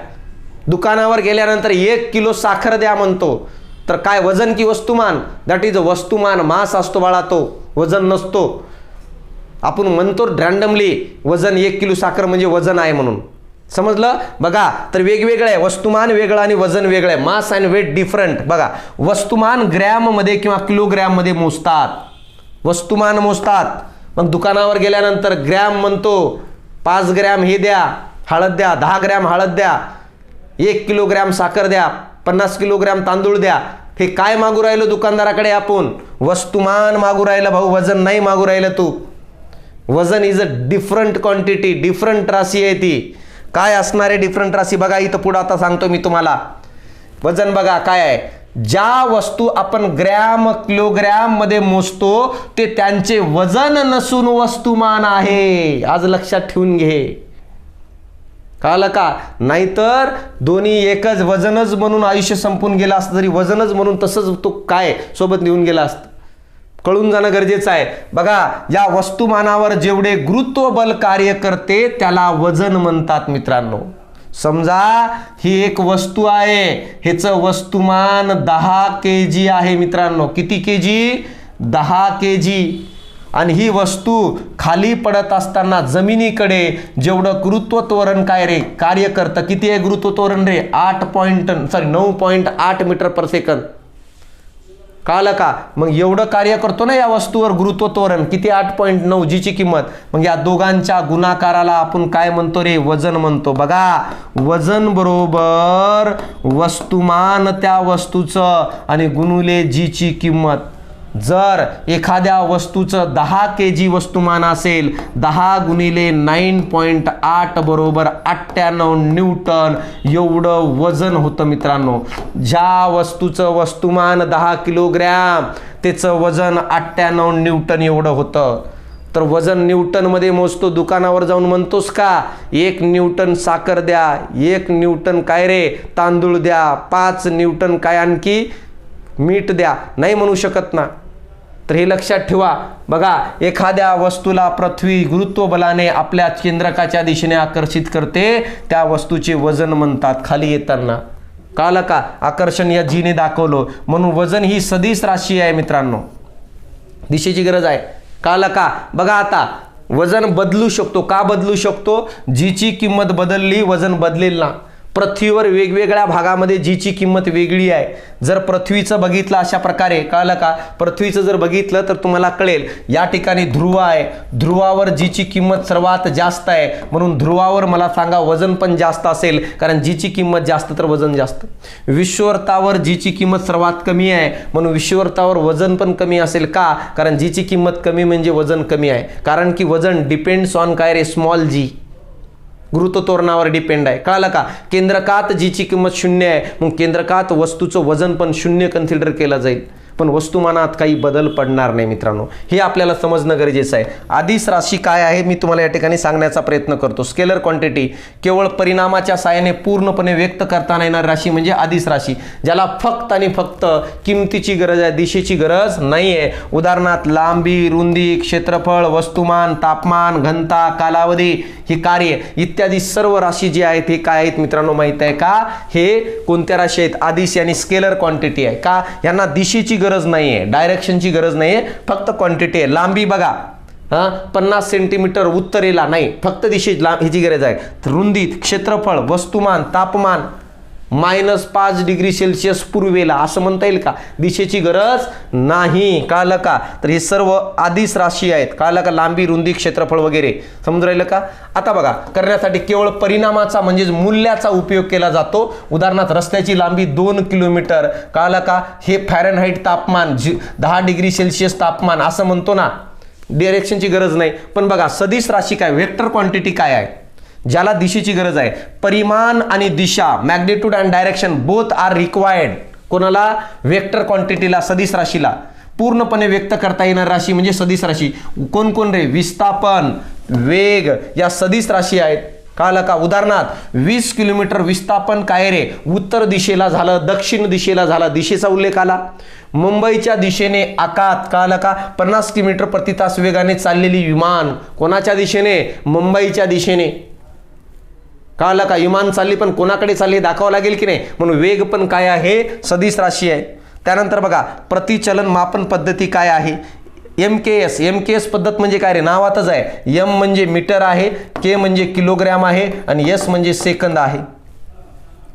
दुकानावर गेल्यानंतर 1 किलो साखर द्या म्हणतो, तर काय वजन की वस्तुमान? दॅट इज वस्तुमान. मास असतो बाळा, तो वजन नसतो. आपण म्हणतो रँडमली वजन 1 किलो साखर म्हणजे वजन आहे म्हणून. समजलं? बघा, तर वेगवेगळं आहे, वस्तुमान वेगळं आणि वजन वेगळं आहे. Mass and weight different. बघा, वस्तुमान ग्रॅम मध्ये किंवा किलोग्रॅम मध्ये मोजतात, वस्तुमान मोजतात. मग दुकानावर गेल्यानंतर ग्रॅम म्हणतो, 5 ग्रॅम हे द्या हळद द्या, 10 ग्रॅम हळद द्या, 1 किलोग्रॅम साखर द्या, 50 किलोग्रॅम तांदूळ द्या. हे काय मागू राहिलो दुकानदाराकडे? आपण वस्तुमान मागू राहिलं भाऊ, वजन नाही मागू राहिलं तू. वजन is a different quantity, different राशी आहे ती. काय असणार आहे डिफरंट राशी? बघा इथं पुढे आता सांगतो मी तुम्हाला. वजन बघा काय आहे. ज्या वस्तू आपण ग्रॅम किलोग्रॅम मध्ये मोजतो ते त्यांचे वजन नसून वस्तुमान आहे. आज लक्षात ठेवून घे. कळलं का? नाहीतर दोन्ही एकच, वजनच म्हणून आयुष्य संपून गेलं असतं, तरी वजनच म्हणून तसंच तो काय सोबत निघून गेला असतं. कळून जाणं गरजेचं आहे. बघा, या वस्तुमानावर जेवढे गुरुत्व बल कार्य करते त्याला वजन म्हणतात मित्रांनो. समजा ही एक वस्तू आहे, ह्याचं वस्तुमान 10 kg आहे मित्रांनो. किती केजी? 10 kg. आणि ही वस्तू खाली पडत असताना जमिनीकडे जेवढं गुरुत्व त्वरण काय रे कार्य करतं, किती आहे गुरुत्व त्वरण रे? 9.8 मीटर पर सेकंद. कळलं का? मग एवढं कार्य करतो ना या वस्तूवर गुरुत्व त्वरण, किती? 8.9, जीची किंमत. मग या दोघांच्या गुणाकाराला आपण काय म्हणतो रे? वजन म्हणतो. बघा, वजन बरोबर वस्तुमान त्या वस्तूचं आणि गुणुले जीची किंमत. जर एखाद्या वस्तूचं 10 kg वस्तुमान असेल, 10 गुणिले 9.8 बरोबर 98 न्यूटन एवढं वजन होतं मित्रांनो. ज्या वस्तूचं वस्तुमान 10 किलोग्रॅम त्याचं वजन 98 न्यूटन एवढं होतं. तर वजन न्यूटन मध्ये मोजतो. दुकानावर जाऊन म्हणतोस का 1 न्यूटन साखर द्या, 1 न्यूटन काय रे तांदूळ द्या, 5 न्यूटन काय आणखी मीठ द्या? नाही म्हणू शकत ना. तर हे लक्षात ठेवा. बघा, एखाद्या वस्तूला पृथ्वी गुरुत्व बलाने आपल्या केंद्रकाच्या दिशेने आकर्षित करते, त्या वस्तूचे वजन म्हणतात खाली येताना. कळलं का, आकर्षण या जीने दाखवलं. म्हणून वजन ही सदिश राशी आहे मित्रांनो, दिशेची गरज आहे. कळलं का. बघा आता वजन बदलू शकतो. का बदलू शकतो, जीची किंमत बदलली वजन बदलेल ना. पृथ्वीवर वेगवेगळ्या भागामध्ये जीची किंमत वेगळी आहे. जर पृथ्वीचं बघितलं अशा प्रकारे, कळलं का, पृथ्वीचं जर बघितलं तर तुम्हाला कळेल या ठिकाणी ध्रुव आहे, ध्रुवावर जीची किंमत सर्वात जास्त आहे. म्हणून ध्रुवावर मला सांगा वजन पण जास्त असेल, कारण जीची किंमत जास्त तर वजन जास्त. विषुववृत्तावर जीची किंमत सर्वात कमी आहे, म्हणून विषुववृत्तावर वजन पण कमी असेल. का, कारण जीची किंमत कमी म्हणजे वजन कमी आहे. कारण की वजन डिपेंड्स ऑन काय रे, स्मॉल जी, गुरुत्वत्वरणावर डिपेंड आहे. कळलं का. केंद्रकात जीची किंमत 0 आहे, मग केंद्रकात वस्तूचं वजन पण 0 कन्सिडर केलं जाईल. पण वस्तुमानात काही बदल पडणार नाही मित्रांनो, हे आपल्याला समजणं गरजेचं आहे. आदिश राशी काय आहे मी तुम्हाला या ठिकाणी सांगण्याचा प्रयत्न करतो. स्केलर क्वांटिटी केवळ परिणामाच्या साहाय्याने पूर्णपणे व्यक्त करता येणारी राशी म्हणजे आदिश राशी, ज्याला फक्त आणि फक्त किमतीची गरज आहे, दिशेची गरज नाही आहे. उदाहरणार्थ लांबी, रुंदी, क्षेत्रफळ, वस्तुमान, तापमान, घनता, कालावधी, ही कार्य इत्यादी सर्व राशी जी आहेत हे काय आहेत मित्रांनो माहित आहे का, हे कोणत्या राशी आहेत, आदिश आणि स्केलर क्वांटिटी आहे. का, यांना दिशेची गरज नाहीये, डायरेक्शनची गरज नाहीये, फक्त क्वांटिटी आहे. लांबी बघा 50 सेंटीमीटर उत्तरेला नाही, फक्त ह्याची गरज आहे. रुंदी, क्षेत्रफळ, वस्तुमान, तापमान -5 डिग्री सेल्सिअस पूर्वेला, असं म्हणता येईल का, दिशेची गरज नाही. कळलं का. तर हे सर्व आदिश राशी आहेत. कळलं का, लांबी, रुंदी, क्षेत्रफळ वगैरे समजून राहिलं का. आता बघा करण्यासाठी केवळ परिणामाचा म्हणजेच मूल्याचा उपयोग केला जातो. उदाहरणार्थ रस्त्याची लांबी 2 किलोमीटर, कळलं का, हे फॅरनहाइट तापमान 10 डिग्री सेल्सिअस तापमान असं म्हणतो ना, डायरेक्शनची गरज नाही. पण बघा सदिश राशी काय, वेक्टर क्वांटिटी काय आहे, ज्याला दिशेची गरज आहे. परिमाण आणि दिशा, magnitude and direction both are required. कोणाला, वेक्टर क्वांटिटीला, सदिश राशीला पूर्णपणे व्यक्त करता येणार राशी म्हणजे सदिश राशी. कोण कोण रे, विस्थापन, वेग या सदिश राशी आहेत. कळलं का. उदाहरणार्थ 20 किलोमीटर विस्थापन काय रे, उत्तर दिशेला झालं, दक्षिण दिशेला झाला, दिशेचा उल्लेख आला. मुंबईच्या दिशेने आकात, कळलं का, 50 किलोमीटर प्रति तास वेगाने चाललेली विमान, कोणाच्या दिशेने, मुंबईच्या दिशेने. कळलं का, विमान चालली पण कोणाकडे चालली दाखवावं लागेल की नाही, म्हणून वेग पण काय आहे, सदिश राशी आहे. त्यानंतर बघा प्रतिचलन मापन पद्धती काय आहे, MKS पद्धत म्हणजे काय रे, नावातच आहे. M म्हणजे मीटर आहे, K म्हणजे किलोग्रॅम आहे आणि S म्हणजे सेकंद आहे.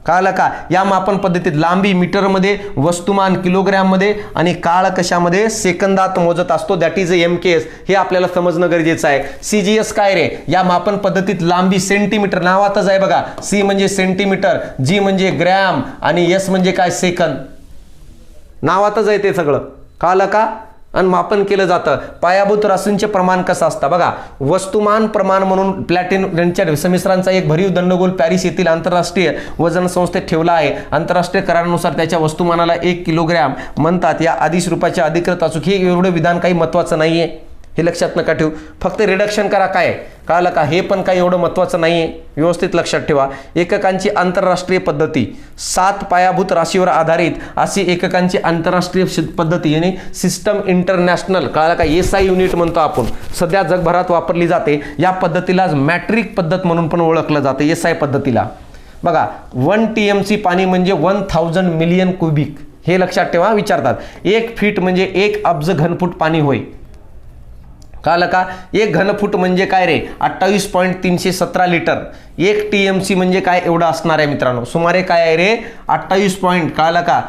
कळलं का. या मापन पद्धतीत लांबी मीटरमध्ये, वस्तुमान किलोग्रॅममध्ये आणि काळ कशामध्ये, सेकंदात मोजत असतो. That is MKS. हे आपल्याला समजणं गरजेचं आहे. CGS काय रे, या मापन पद्धतीत लांबी सेंटीमीटर, नावातच आहे बघा, C म्हणजे सेंटीमीटर, G म्हणजे ग्रॅम आणि S म्हणजे काय, सेकंद, नावातच आहे ते सगळं. कळलं का. आणि मापन केलं जातं. पायाभूत राशींचे प्रमाण कसं असतं बघा, वस्तुमान प्रमाण म्हणून प्लॅटिनमच्या समिश्रांचा एक भरीव दंडगोल पॅरिस येथील आंतरराष्ट्रीय वजन संस्थेत ठेवला आहे. आंतरराष्ट्रीय करारानुसार त्याच्या वस्तुमानाला 1 किलोग्रॅम म्हणतात. या आदिश रूपाचे अधिकृत अचूक, हे एवढं विधान काही महत्त्वाचं नाहीये, हे लक्षात नका ठेवू. फक्त रिडक्शन करा काय, कळलं का, हे पण काही एवढं महत्त्वाचं नाहीये, व्यवस्थित लक्षात ठेवा. एककांची आंतरराष्ट्रीय पद्धती, 7 पायाभूत राशीवर आधारित अशी एककांची आंतरराष्ट्रीय पद्धती yani सिस्टम इंटरनॅशनल, कळलं का, SI युनिट म्हणतो आपण, सध्या जगभरात वापरली जाते. या पद्धतीला मॅट्रिक पद्धत म्हणून पण ओळखलं जातं, SI पद्धतीला. बघा 1 TMC पाणी म्हणजे 1000 मिलियन क्युबिक, हे लक्षात ठेवा. विचारतात 1 फीट म्हणजे 1 अब्ज घनफूट पाणी होय. कळलं का. 1 घनफूट म्हणजे काय रे, 28.317 लिटर. 1 TMC म्हणजे काय, एवढं असणार आहे मित्रांनो, सुमारे काय आहे रे, 28 कळलं का,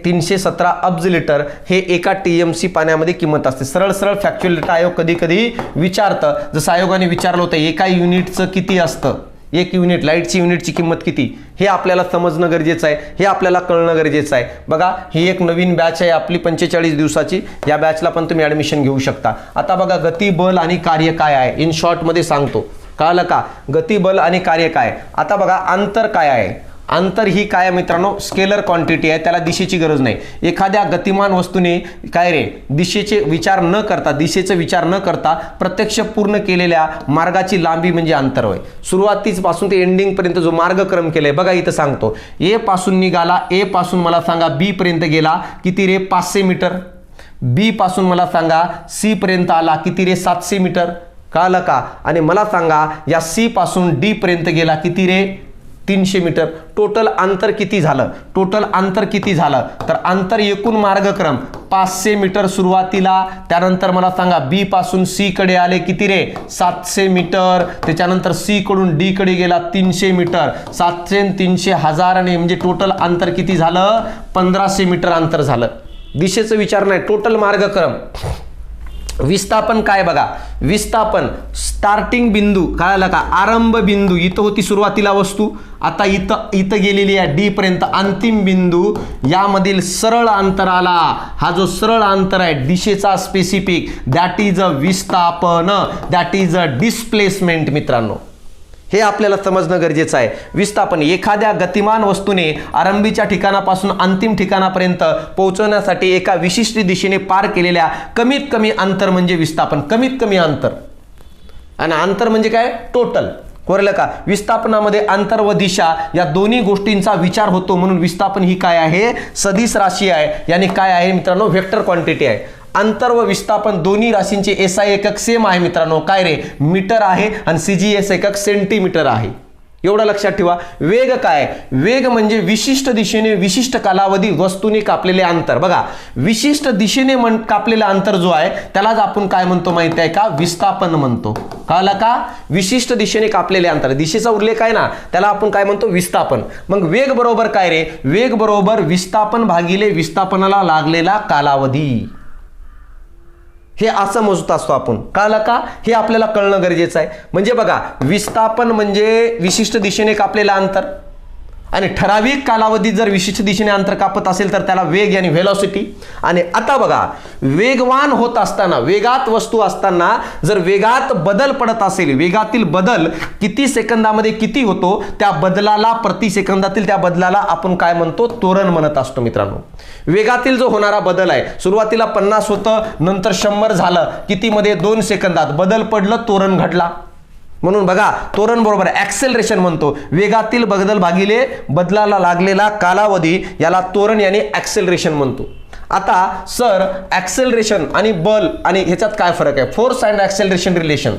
317 अब्ज लिटर हे एका TMC पाण्यामध्ये किंमत असते. सरळ सरळ फॅक्च्युअल डेटा आयोग कधी कधी विचारतं, जसं आयोगाने विचारलं होतं एका युनिटचं किती असतं, 1 युनिट लाईटची युनिटची किंमत किती, हे आपल्याला समजणं गरजेचं आहे, हे आपल्याला कळणं गरजेचं आहे. बघा ही एक नवीन बॅच आहे आपली 45 दिवसाची, या बॅचला पण तुम्ही ॲडमिशन घेऊ शकता. आता बघा गती, बल आणि कार्य काय आहे, इन शॉर्टमध्ये सांगतो. कळलं का, गती, बल आणि कार्य काय. आता बघा अंतर काय आहे, अंतर ही काय मित्रांनो, स्केलर क्वांटिटी आहे, त्याला दिशेची गरज नाही. एखाद्या गतिमान वस्तूने काय रे, दिशेचे विचार न करता प्रत्यक्ष पूर्ण केलेल्या मार्गाची लांबी म्हणजे अंतर होय. सुरुवातीपासून ते एंडिंग पर्यंत जो मार्गक्रम केलाय बघा, इथं सांगतो A पासून निघाला, A पासून मला सांगा B पर्यंत गेला किती रे, 500 मीटर. B पासून मला सांगा C पर्यंत आला किती रे, 700 मीटर. कळलं का. आणि मला सांगा या C पासून D पर्यंत गेला किती रे, 300 मीटर. टोटल अंतर किती झालं? टोटल अंतर किती झालं? तर अंतर एकूण मार्गक्रम 500 मीटर सुरुवातीला. त्यानंतर मला सांगा बी पासून सी कडे आले किती रे? 700 मीटर. त्याच्यानंतर सी कडून डी कडे गेला 300 मीटर. 700 आणि 300 हजाराने म्हणजे टोटल अंतर किती झालं? 1500 मीटर अंतर झालं. दिशेचं विचार नाही, टोटल मार्गक्रम. विस्थापन काय बघा? विस्थापन स्टार्टिंग बिंदू कळालं का? आरंभ बिंदू इथं होती सुरुवातीला वस्तू, आता इथं गेलेली आहे डी पर्यंत. अंतिम बिंदू यामधील सरळ अंतराला, हा जो सरळ अंतर आहे दिशेचा स्पेसिफिक, दॅट इज अ विस्थापन, दॅट इज अ डिस्प्लेसमेंट. मित्रांनो हे आपल्याला समजणं गरजेचं आहे. विस्थापन एखाद्या गतिमान वस्तूने आरंभीच्या ठिकाणापासून अंतिम ठिकाणापर्यंत पोहोचवण्यासाठी एका विशिष्ट दिशेने पार केलेल्या कमीत कमी अंतर म्हणजे विस्थापन. कमीत कमी अंतर. आणि अंतर म्हणजे काय? टोटल. कळलं का? विस्थापनामध्ये अंतर व दिशा या दोन्ही गोष्टींचा विचार होतो, म्हणून विस्थापन ही काय आहे? सदिश राशी आहे. यानी काय आहे मित्रांनो? वेक्टर क्वांटिटी आहे. अंतर व विस्थापन दोन्ही राशींचे एसआय एकक सेम आहे मित्रांनो. काय रे? मीटर आहे आणि सीजीएस एकक सेंटीमीटर आहे. एवढं लक्षात ठेवा. वेग काय? वेग म्हणजे विशिष्ट दिशेने विशिष्ट कालावधी वस्तूने कापलेले अंतर. बघा विशिष्ट दिशेने कापलेलं अंतर जो आहे त्यालाच आपण काय म्हणतो माहिती आहे का? विस्थापन म्हणतो. कळलं का? विशिष्ट दिशेने कापलेले अंतर, दिशेचा उल्लेख आहे ना, त्याला आपण काय म्हणतो? विस्थापन. मग वेग बरोबर काय रे? वेग बरोबर विस्थापन भागिले विस्थापनाला लागलेला कालावधी. हे असं मोजत असतो आपण. कळलं का? हे आपल्याला कळणं गरजेचं आहे. म्हणजे बघा विस्थापन म्हणजे विशिष्ट दिशेने कापलेलं अंतर, आणि ठराविक कालावधीत जर विशिष्ट दिशेने अंतर कापत असेल तर त्याला वेग आणि व्हेलॉसिटी. आणि आता बघा वेगवान होत असताना, वेगात वस्तू असताना जर वेगात बदल पडत असेल, वेगातील बदल किती सेकंदामध्ये किती होतो, त्या बदलाला प्रति सेकंदातील त्या बदलाला आपण काय म्हणतो? त्वरण म्हणत असतो. मित्रांनो वेगातील जो होणारा बदल आहे, सुरुवातीला 50 होतं, नंतर 100 झालं, कितीमध्ये? 2 सेकंदात बदल पडलं, त्वरण घडला. म्हणून बघा त्वरण बरोबर ऍक्सेलरेशन म्हणतो. वेगातील बदल भागिले बदलाला लागलेला कालावधी याला त्वरण याने ऍक्सेलरेशन म्हणतो. आता सर ऍक्सेलरेशन आणि बल आणि ह्याच्यात काय फरक आहे? Force and acceleration relation.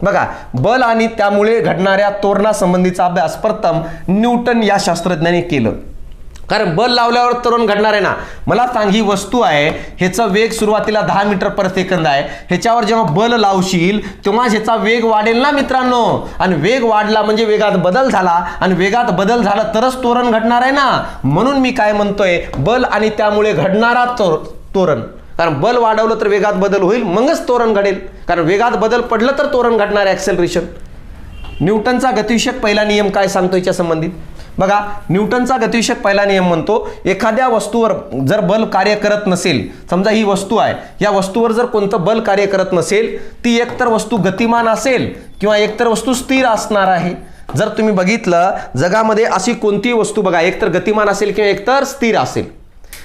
बघा बल आणि त्यामुळे घडणाऱ्या त्वरणासंबंधीचा अभ्यास प्रथम न्यूटन या शास्त्रज्ञाने केलं. कारण बल लावल्यावर त्वरण घडणार आहे ना. मला सांग ही वस्तू आहे, ह्याचा वेग सुरुवातीला 10 मीटर पर सेकंद आहे. ह्याच्यावर जेव्हा बल लावशील तेव्हा ह्याचा वेग वाढेल ना मित्रांनो. आणि वेग वाढला म्हणजे वेगात बदल झाला, आणि वेगात बदल झाला तरच त्वरण घडणार आहे ना. म्हणून मी काय म्हणतोय? बल आणि त्यामुळे घडणारा त्वरण. कारण बल वाढवलं तर वेगात बदल होईल, मगच त्वरण घडेल. कारण वेगात बदल पडलं तर त्वरण घडणार आहे, ऍक्सेलरेशन. न्यूटनचा गतिविषयक पहिला नियम काय सांगतो याच्या संबंधित? बघा न्यूटनचा गतिविषयक पहिला नियम म्हणतो, एखाद्या वस्तूवर जर बल कार्य करत नसेल, समजा ही वस्तू आहे, या वस्तूवर जर कोणतं बल कार्य करत नसेल, ती एकतर वस्तू गतिमान असेल किंवा एकतर वस्तू स्थिर असणार आहे. जर तुम्ही बघितलं जगामध्ये अशी कोणती वस्तू बघा एकतर गतिमान असेल किंवा एकतर स्थिर असेल.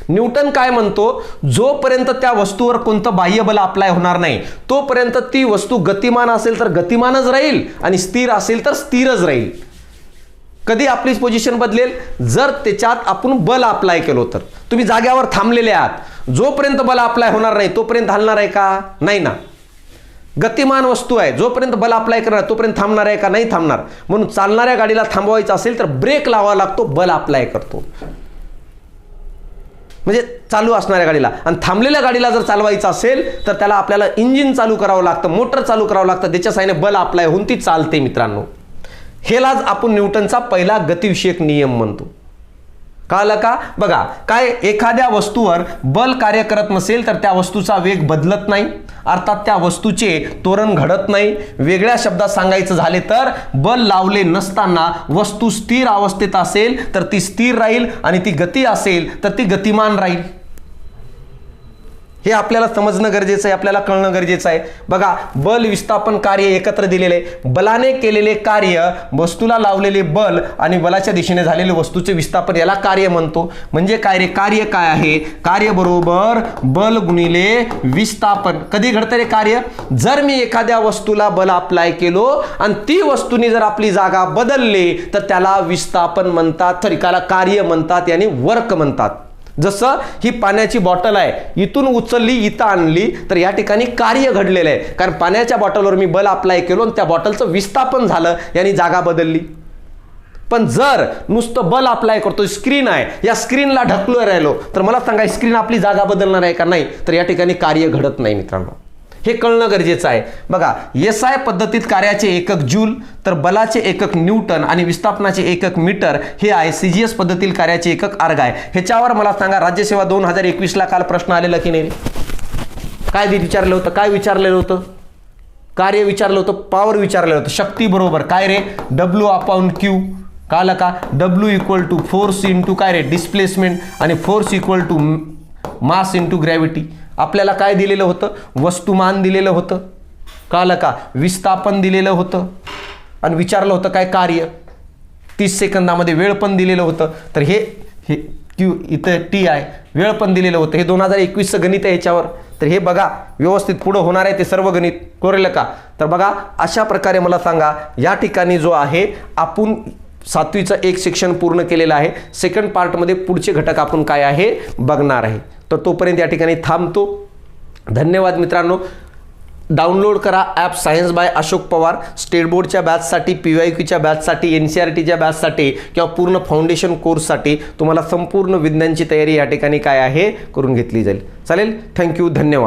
न्यूटन काय म्हणतो? जोपर्यंत त्या वस्तूवर कोणतं बाह्य बल अप्लाय होणार नाही तोपर्यंत ती वस्तू गतिमान असेल तर गतिमानच राहील आणि स्थिर असेल तर स्थिरच राहील. कधी आपली पोझिशन बदलेल? जर त्याच्यात आपण बल अप्लाय केलो तर. तुम्ही जाग्यावर थांबलेले आहात, जोपर्यंत बल अप्लाय होणार नाही तोपर्यंत हलणार आहे का? नाही ना. गतिमान वस्तू आहे, जोपर्यंत बल अप्लाय करणार तोपर्यंत थांबणार आहे का? नाही थांबणार. म्हणून चालणाऱ्या गाडीला थांबवायचं असेल तर ब्रेक लावावा लागतो, बल अप्लाय करतो. म्हणजे चालू असणाऱ्या गाडीला. आणि थांबलेल्या गाडीला जर चालवायचं असेल तर त्याला आपल्याला इंजिन चालू करावं लागतं, मोटर चालू करावं लागतं, त्याच्या साहाय्याने बल अप्लाय होऊन ती चालते. मित्रांनो हेलाच आपण न्यूटनचा पहिला गतिविषयक नियम म्हणतो. कळलं का? बघा काय, एखाद्या वस्तूवर बल कार्य करत नसेल तर त्या वस्तूचा वेग बदलत नाही, अर्थात त्या वस्तूचे त्वरण घडत नाही. वेगळ्या शब्दात सांगायचं झाले तर बल लावले नसताना वस्तू स्थिर अवस्थेत असेल तर ती स्थिर राहील, आणि ती गती असेल तर ती गतिमान राहील. हे आपल्याला समजणं गरजेचं आहे, आपल्याला कळणं गरजेचं आहे. बघा बल विस्थापन कार्य एकत्र दिलेले. बलाने केलेले कार्य, वस्तूला लावलेले बल आणि बलाच्या दिशेने झालेले वस्तूचे विस्थापन, याला कार्य म्हणतो. म्हणजे काय रे? कार्य काय आहे? कार्य बरोबर बल गुणिले विस्थापन. कधी घडतं रे कार्य? जर मी एखाद्या वस्तूला बल अप्लाय केलो आणि ती वस्तूने जर आपली जागा बदलली तर त्याला विस्थापन म्हणतात, त्याला कार्य म्हणतात, यानी वर्क म्हणतात. जसं ही पाण्याची बॉटल आहे, इथून उचलली इथं आणली तर या ठिकाणी कार्य घडलेलं आहे. कारण पाण्याच्या बॉटलवर मी बल अप्लाय केलो आणि त्या बॉटलचं विस्थापन झालं, यानी जागा बदलली. पण जर नुसतं बल अप्लाय करतो, स्क्रीन आहे, या स्क्रीनला ढकलून राहिलो, तर मला सांगा स्क्रीन आपली जागा बदलणार आहे का? नाही. तर या ठिकाणी कार्य घडत नाही मित्रांनो, हे कळणं गरजेचं आहे. बघा, SI पद्धतीत कार्याचे एकक जूल, तर बलाचे एकक न्यूटन आणि विस्थापनाचे एकक मीटर हे आहे. CGS पद्धतीतील कार्याचे एकक अर्ग आहे. ह्याच्यावर मला सांगा राज्यसेवा 2021ला काल प्रश्न आलेला की नाही? काय विचारलं होतं? काय विचारलेलं होतं? कार्य विचारलं होतं, पॉवर विचारलेलं होतं. शक्ती बरोबर काय रे? W/Q. कळलं का? W = फोर्स इंटू काय रे? डिस्प्लेसमेंट, आणि फोर्स = मास इंटू ग्रॅव्हिटी. आपल्याला काय दिलेलं होतं? वस्तुमान दिलेलं होतं. कळलं का? विस्थापन दिलेलं होतं आणि विचारलं होतं काय? कार्य. 30 सेकंदामध्ये वेळ पण दिलेलं होतं. तर हे Q इथं T आहे, वेळ पण दिलेलं होतं. हे 2021चं गणित आहे याच्यावर. तर हे बघा व्यवस्थित पुढं होणार आहे ते सर्व गणित. कळलं का? तर बघा अशा प्रकारे मला सांगा या ठिकाणी जो आहे आपण 7वीचं एक सेक्शन पूर्ण केलेलं आहे. सेकंड पार्टमध्ये पुढचे घटक आपण काय आहे बघणार आहे. तर तोपर्यंत या ठिकाणी थांबतो. धन्यवाद मित्रांनो. डाउनलोड करा app science by Ashok Pawar. State बोर्डच्या बॅचसाठी, PYQच्या बॅचसाठी, NCERTच्या बॅचसाठी किंवा पूर्ण फाउंडेशन कोर्ससाठी तुम्हाला संपूर्ण विज्ञानची तयारी या ठिकाणी काय आहे करून घेतली जाईल. चालेल. थँक्यू. धन्यवाद.